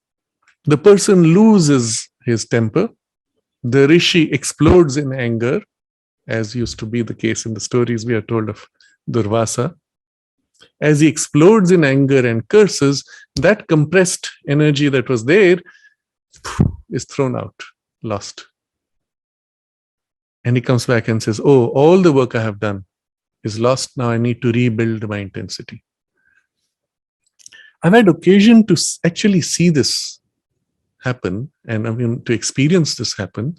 the person loses his temper, the rishi explodes in anger, as used to be the case in the stories we are told of Durvasa. As he explodes in anger and curses, that compressed energy that was there is thrown out, lost. And he comes back and says, oh, all the work I have done is lost. Now I need to rebuild my intensity. I've had occasion to actually see this happen, and I mean to experience this happen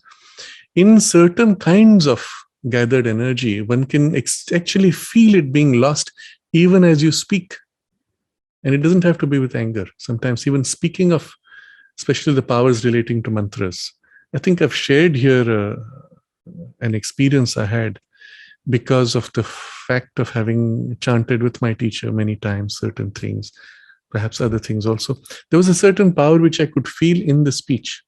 in certain kinds of gathered energy. One can actually feel it being lost even as you speak. And it doesn't have to be with anger. Sometimes even speaking of, especially the powers relating to mantras. I think I've shared here an experience I had because of the fact of having chanted with my teacher many times certain things, perhaps other things also. There was a certain power which I could feel in the speech.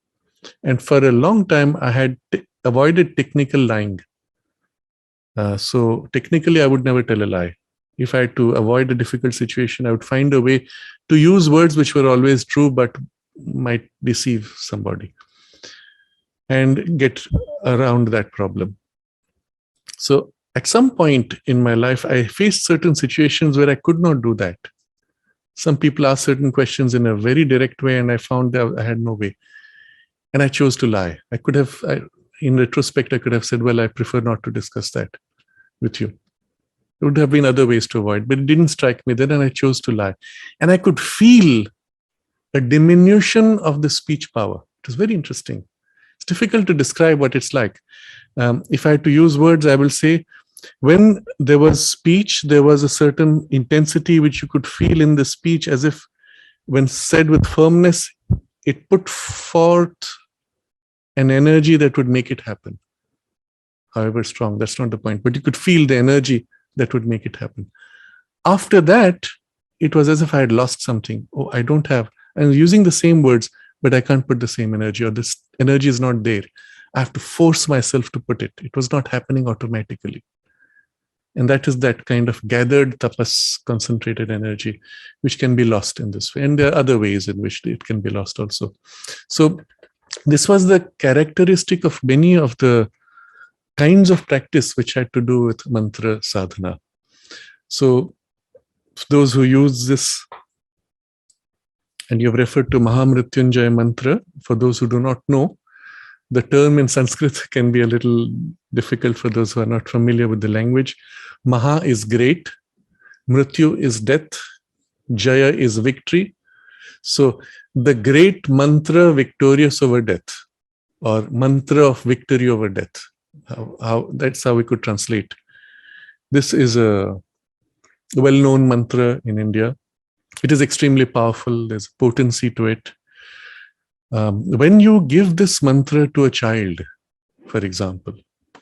And for a long time, I had avoided technical lying. So technically, I would never tell a lie. If I had to avoid a difficult situation, I would find a way to use words which were always true, but might deceive somebody and get around that problem. So at some point in my life, I faced certain situations where I could not do that. Some people asked certain questions in a very direct way, and I found that I had no way. And I chose to lie. I could have, in retrospect, I could have said, well, I prefer not to discuss that with you. There would have been other ways to avoid, but it didn't strike me then, and I chose to lie. And I could feel a diminution of the speech power. It was very interesting. It's difficult to describe what it's like. If I had to use words, I will say, when there was speech, there was a certain intensity which you could feel in the speech, as if when said with firmness, it put forth an energy that would make it happen. However strong, that's not the point, but you could feel the energy that would make it happen. After that, it was as if I had lost something. Oh, I don't have, I'm using the same words, but I can't put the same energy, or this energy is not there. I have to force myself to put it. It was not happening automatically. And that is that kind of gathered tapas, concentrated energy, which can be lost in this way. And there are other ways in which it can be lost also. So this was the characteristic of many of the kinds of practice which had to do with mantra sadhana. So those who use this, and you've referred to Mahamrityunjaya mantra, for those who do not know, the term in Sanskrit can be a little difficult for those who are not familiar with the language. Maha is great, Mrityu is death, Jaya is victory. So the great mantra victorious over death, or mantra of victory over death. That's how we could translate. This is a well-known mantra in India. It is extremely powerful. There's potency to it. When you give this mantra to a child, for example,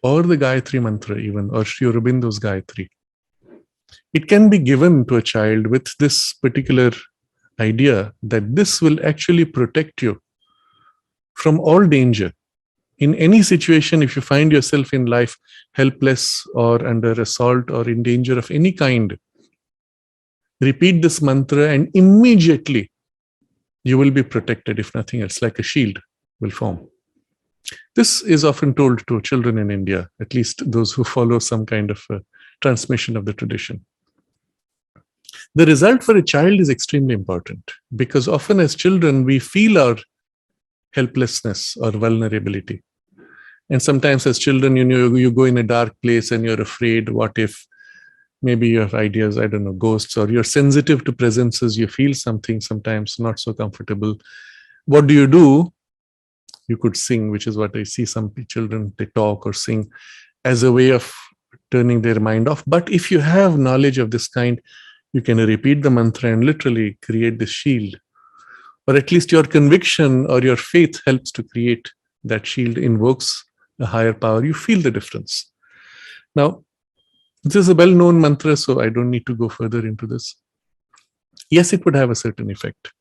or the Gayatri mantra even, or Sri Aurobindo's Gayatri, it can be given to a child with this particular idea that this will actually protect you from all danger. In any situation, if you find yourself in life helpless or under assault or in danger of any kind, repeat this mantra and immediately you will be protected, if nothing else, like a shield will form. This is often told to children in India, at least those who follow some kind of transmission of the tradition. The result for a child is extremely important, because often as children, we feel our helplessness or vulnerability. And sometimes as children, you go in a dark place and you're afraid, what if maybe you have ideas, I don't know, ghosts, or you're sensitive to presences, you feel something sometimes not so comfortable. What do? You could sing, which is what I see some children, they talk or sing as a way of turning their mind off. But if you have knowledge of this kind, you can repeat the mantra and literally create this shield. Or at least your conviction or your faith helps to create that shield, invokes a higher power. You feel the difference. Now, this is a well-known mantra, so I don't need to go further into this. Yes, it would have a certain effect.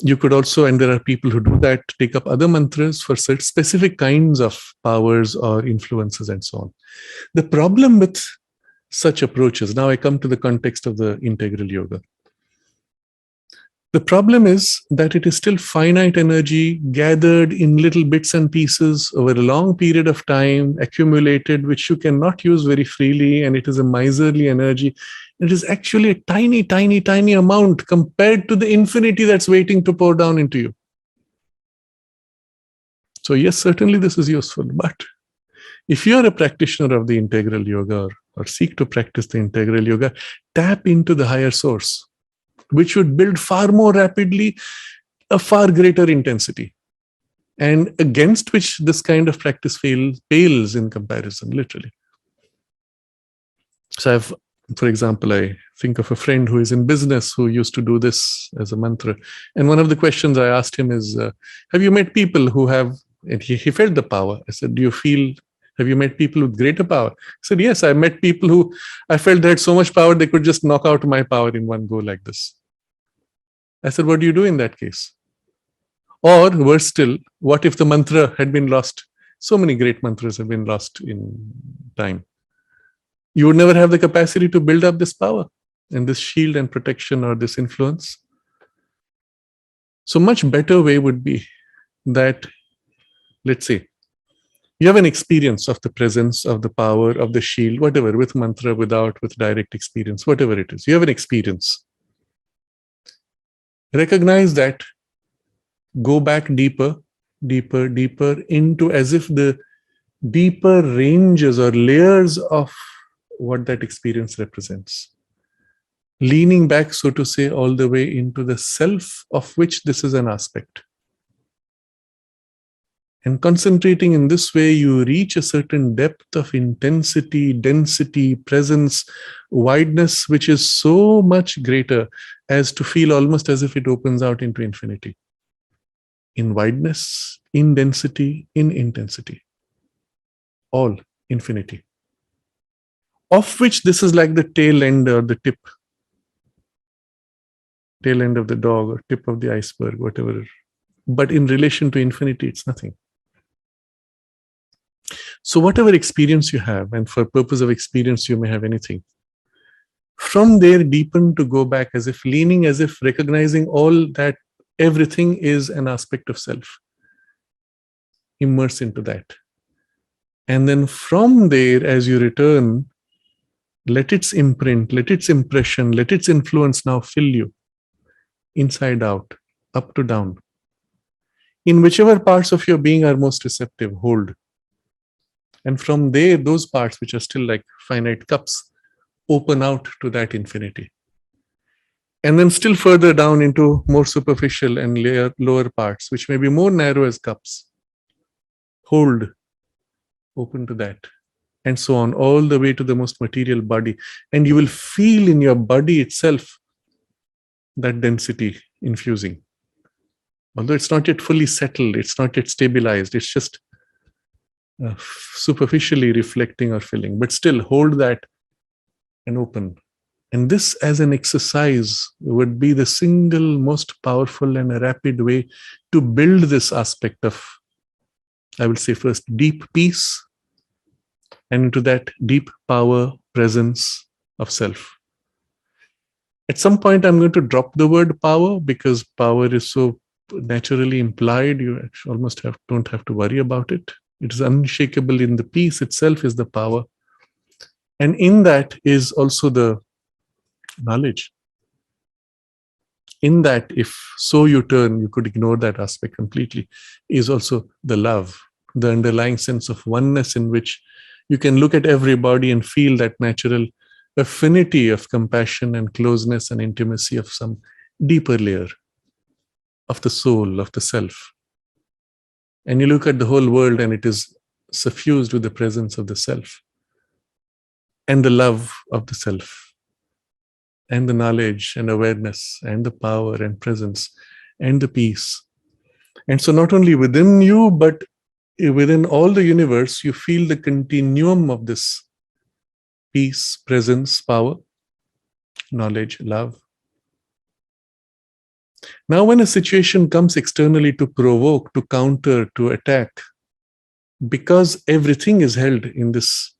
You could also, and there are people who do that, take up other mantras for specific kinds of powers or influences and so on. The problem with such approaches, now I come to the context of the integral yoga. The problem is that it is still finite energy gathered in little bits and pieces over a long period of time, accumulated, which you cannot use very freely, and it is a miserly energy. It is actually a tiny, tiny, tiny amount compared to the infinity that's waiting to pour down into you. So, yes, certainly this is useful. But if you're a practitioner of the integral yoga or seek to practice the integral yoga, tap into the higher source, which would build far more rapidly, a far greater intensity, and against which this kind of practice pales in comparison, literally. So for example, I think of a friend who is in business who used to do this as a mantra. And one of the questions I asked him is, have you met people who have, and he felt the power. I said, have you met people with greater power? He said, yes, I met people who I felt they had so much power, they could just knock out my power in one go like this. I said, what do you do in that case? Or worse still, what if the mantra had been lost? So many great mantras have been lost in time. You would never have the capacity to build up this power and this shield and protection or this influence. So much better way would be that, let's say, you have an experience of the presence, of the power, of the shield, whatever, with mantra, without, with direct experience, whatever it is. You have an experience. Recognize that, go back deeper, deeper, deeper into as if the deeper ranges or layers of what that experience represents. Leaning back, so to say, all the way into the self of which this is an aspect. And concentrating in this way, you reach a certain depth of intensity, density, presence, wideness, which is so much greater as to feel almost as if it opens out into infinity. In wideness, in density, in intensity. All infinity. Of which this is like the tail end or the tip. Tail end of the dog or tip of the iceberg, whatever. But in relation to infinity, it's nothing. So whatever experience you have, and for purpose of experience, you may have anything. From there, deepen to go back as if leaning, as if recognizing all that everything is an aspect of self. Immerse into that. And then from there, as you return, let its imprint, let its impression, let its influence now fill you. Inside out, up to down. In whichever parts of your being are most receptive, hold. And from there, those parts which are still like finite cups, open out to that infinity. And then still further down into more superficial and lower parts, which may be more narrow as cups. Hold, open to that. And so on, all the way to the most material body. And you will feel in your body itself that density infusing. Although it's not yet fully settled, it's not yet stabilized, it's just superficially reflecting or filling, but still hold that and open. And this as an exercise would be the single most powerful and rapid way to build this aspect of, I will say first, deep peace, and into that deep power, presence of self. At some point, I'm going to drop the word power because power is so naturally implied. You almost don't have to worry about it. It is unshakable in the peace itself is the power. And in that is also the knowledge. In that, if so you turn, you could ignore that aspect completely, is also the love, the underlying sense of oneness in which you can look at everybody and feel that natural affinity of compassion and closeness and intimacy of some deeper layer of the soul, of the self. And you look at the whole world and it is suffused with the presence of the self and the love of the self and the knowledge and awareness and the power and presence and the peace. And so not only within you, but within all the universe, you feel the continuum of this peace, presence, power, knowledge, love. Now, when a situation comes externally to provoke, to counter, to attack, because everything is held in this,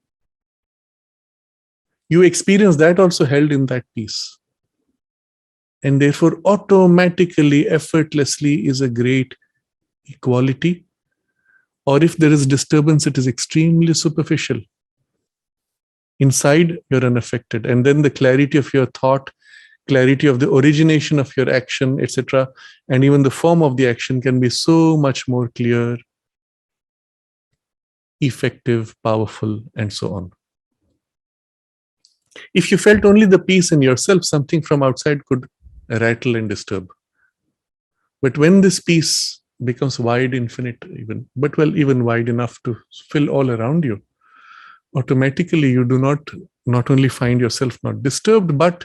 you experience that also held in that peace. And therefore, automatically, effortlessly is a great equality. Or if there is disturbance, it is extremely superficial. Inside, you're unaffected. And then the clarity of your thought, clarity of the origination of your action, etc., and even the form of the action can be so much more clear, effective, powerful, and so on. If you felt only the peace in yourself, something from outside could rattle and disturb. But when this peace becomes wide, infinite, even wide enough to fill all around you, automatically you do not only find yourself not disturbed, but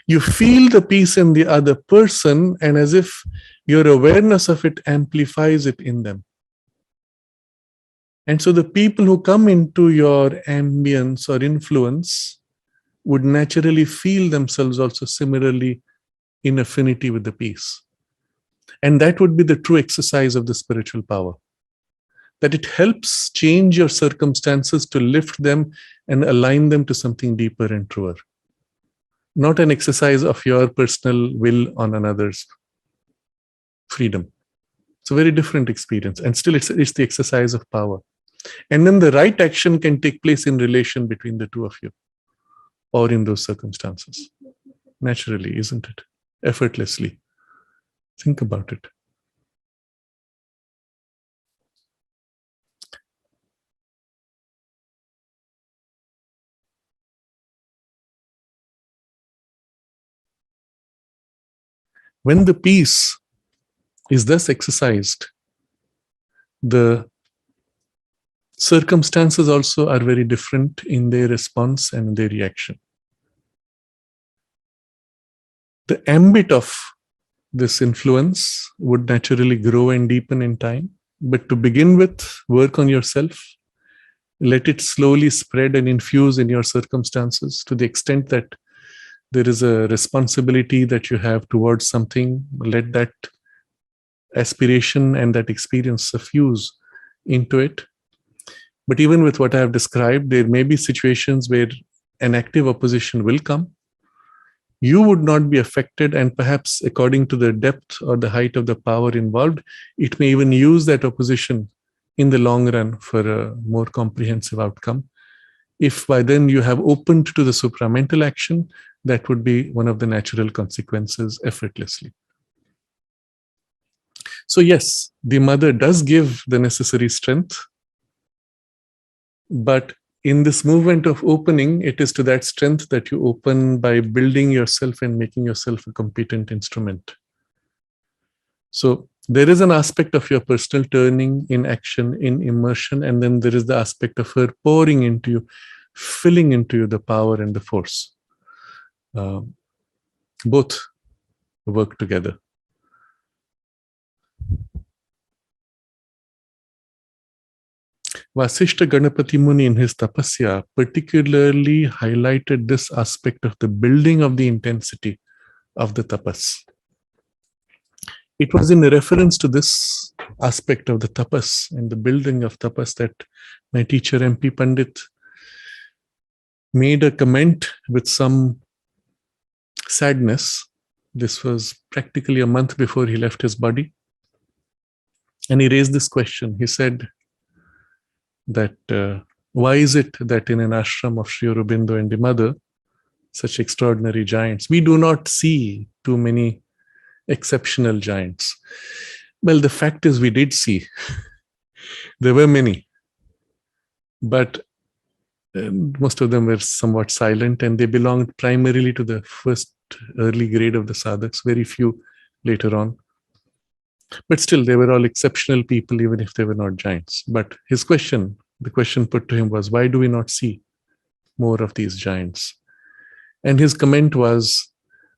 you feel the peace in the other person, and as if your awareness of it amplifies it in them. And so the people who come into your ambience or influence would naturally feel themselves also similarly in affinity with the peace. And that would be the true exercise of the spiritual power, that it helps change your circumstances to lift them and align them to something deeper and truer. Not an exercise of your personal will on another's freedom. It's a very different experience. And still, it's the exercise of power. And then the right action can take place in relation between the two of you, or in those circumstances. Naturally, isn't it? Effortlessly. Think about it. When the peace is thus exercised, the circumstances also are very different in their response and their reaction. The ambit of this influence would naturally grow and deepen in time. But to begin with, work on yourself. Let it slowly spread and infuse in your circumstances to the extent that there is a responsibility that you have towards something. Let that aspiration and that experience suffuse into it. But even with what I have described, there may be situations where an active opposition will come. You would not be affected, and perhaps according to the depth or the height of the power involved, it may even use that opposition in the long run for a more comprehensive outcome. If by then you have opened to the supramental action, that would be one of the natural consequences effortlessly. So yes, the mother does give the necessary strength, but in this movement of opening, it is to that strength that you open by building yourself and making yourself a competent instrument. So there is an aspect of your personal turning in action, in immersion, and then there is the aspect of her pouring into you, filling into you the power and the force. Both work together. Vasishta Ganapati Muni in his tapasya particularly highlighted this aspect of the building of the intensity of the tapas. It was in reference to this aspect of the tapas and the building of tapas that my teacher MP Pandit made a comment with some sadness. This was practically a month before he left his body. And he raised this question. He said that why is it that in an ashram of Sri Aurobindo and the mother, such extraordinary giants, we do not see too many exceptional giants? Well, the fact is we did see. There were many. But most of them were somewhat silent, and they belonged primarily to the first early grade of the sadhaks, very few later on. But still, they were all exceptional people, even if they were not giants. But his question, the question put to him was, why do we not see more of these giants? And his comment was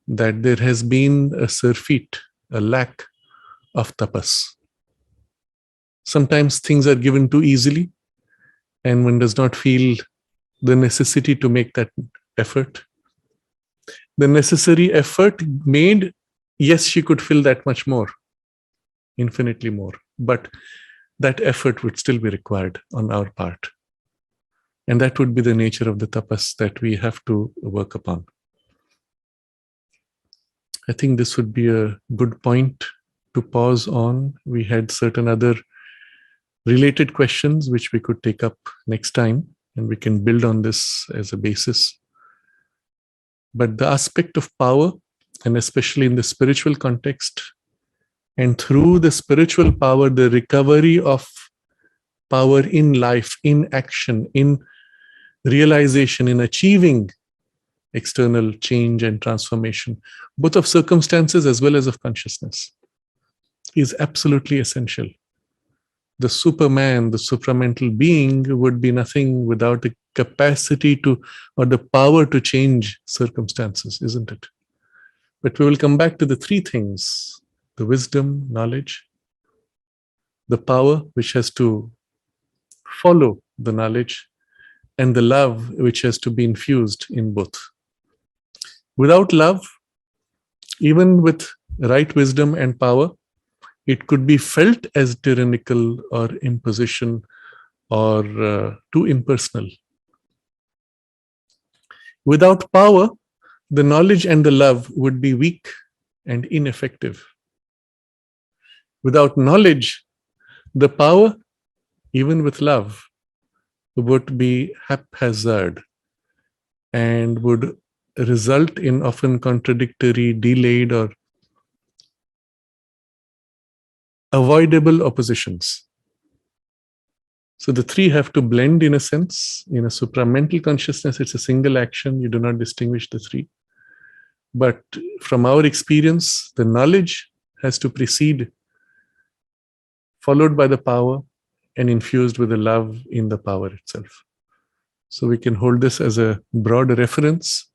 that there has been a surfeit, a lack of tapas. Sometimes things are given too easily, and one does not feel the necessity to make that effort. The necessary effort made Yes, she could fill that much more, infinitely more, but that effort would still be required on our part. And that would be the nature of the tapas that we have to work upon. I think this would be a good point to pause on. We had certain other related questions which we could take up next time, and we can build on this as a basis. But the aspect of power, and especially in the spiritual context, and through the spiritual power, the recovery of power in life, in action, in realization, in achieving external change and transformation, both of circumstances as well as of consciousness, is absolutely essential. The Superman, the supramental being, would be nothing without the capacity to, or the power to change circumstances, isn't it? But we will come back to the three things: the wisdom, knowledge, the power which has to follow the knowledge, and the love which has to be infused in both. Without love, even with right wisdom and power, it could be felt as tyrannical or imposition or too impersonal. Without power, the knowledge and the love would be weak and ineffective. Without knowledge, the power, even with love, would be haphazard and would result in often contradictory, delayed, or avoidable oppositions. So the three have to blend in a sense. In a supramental consciousness, it's a single action. You do not distinguish the three. But from our experience, the knowledge has to precede, followed by the power, and infused with the love in the power itself. So we can hold this as a broad reference.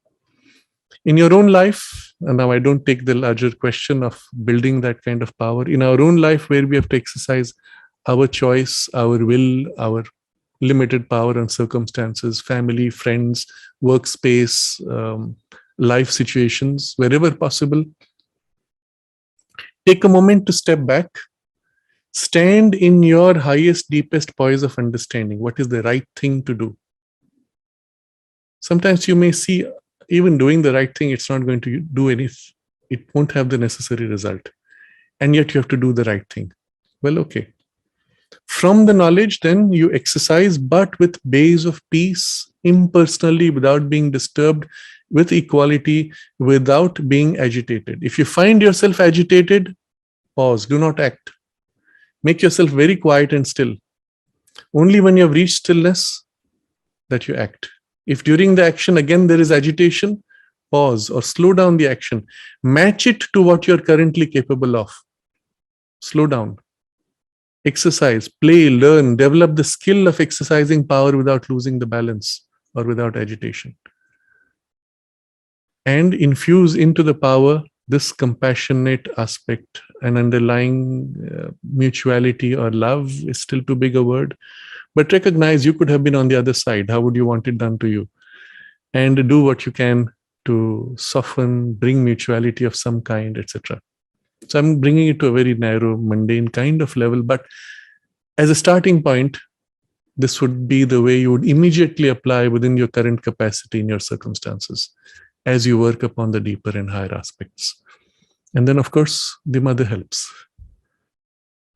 In your own life, and now I don't take the larger question of building that kind of power, in our own life where we have to exercise our choice, our will, our limited power and circumstances, family, friends, workspace, life situations, wherever possible, take a moment to step back, stand in your highest, deepest poise of understanding what is the right thing to do. Sometimes you may see even doing the right thing, it's not going to do anything. It won't have the necessary result. And yet you have to do the right thing. Well, okay. From the knowledge, then you exercise, but with base of peace, impersonally, without being disturbed, with equality, without being agitated. If you find yourself agitated, pause, do not act. Make yourself very quiet and still. Only when you have reached stillness that you act. If during the action again there is agitation, pause or slow down the action. Match it to what you're currently capable of. Slow down. Exercise, play, learn, develop the skill of exercising power without losing the balance or without agitation. And infuse into the power this compassionate aspect, an underlying mutuality or love is still too big a word, but recognize you could have been on the other side. How would you want it done to you? And do what you can to soften, bring mutuality of some kind, etc. So I'm bringing it to a very narrow, mundane kind of level, but as a starting point, this would be the way you would immediately apply within your current capacity in your circumstances as you work upon the deeper and higher aspects. And then, of course, the mother helps,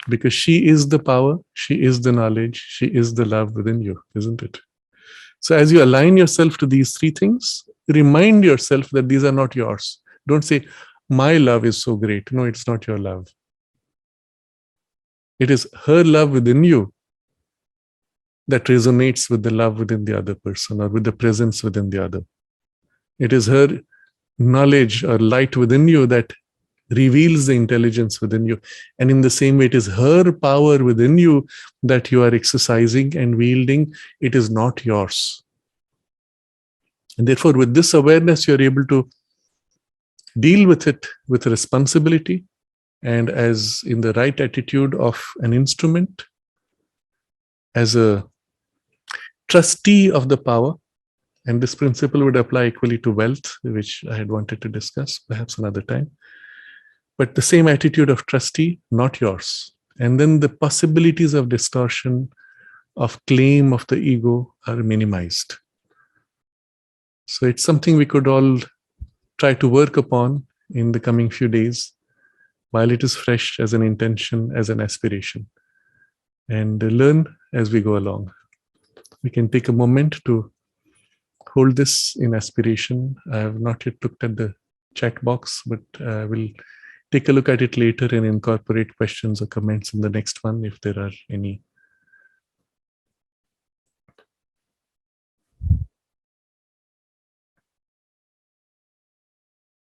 because she is the power, she is the knowledge, she is the love within you, isn't it? So as you align yourself to these three things, remind yourself that these are not yours. Don't say, my love is so great. No, it's not your love. It is her love within you that resonates with the love within the other person or with the presence within the other. It is her knowledge or light within you that reveals the intelligence within you. And in the same way, it is her power within you that you are exercising and wielding. It is not yours. And therefore, with this awareness, you're able to deal with it with responsibility and as in the right attitude of an instrument, as a trustee of the power. And this principle would apply equally to wealth, which I had wanted to discuss perhaps another time. but the same attitude of trustee, not yours. And then the possibilities of distortion, of claim of the ego are minimized. So it's something we could all try to work upon in the coming few days while it is fresh as an intention, as an aspiration, and learn as we go along. We can take a moment to hold this in aspiration. I have not yet looked at the chat box, but we'll take a look at it later and incorporate questions or comments in the next one if there are any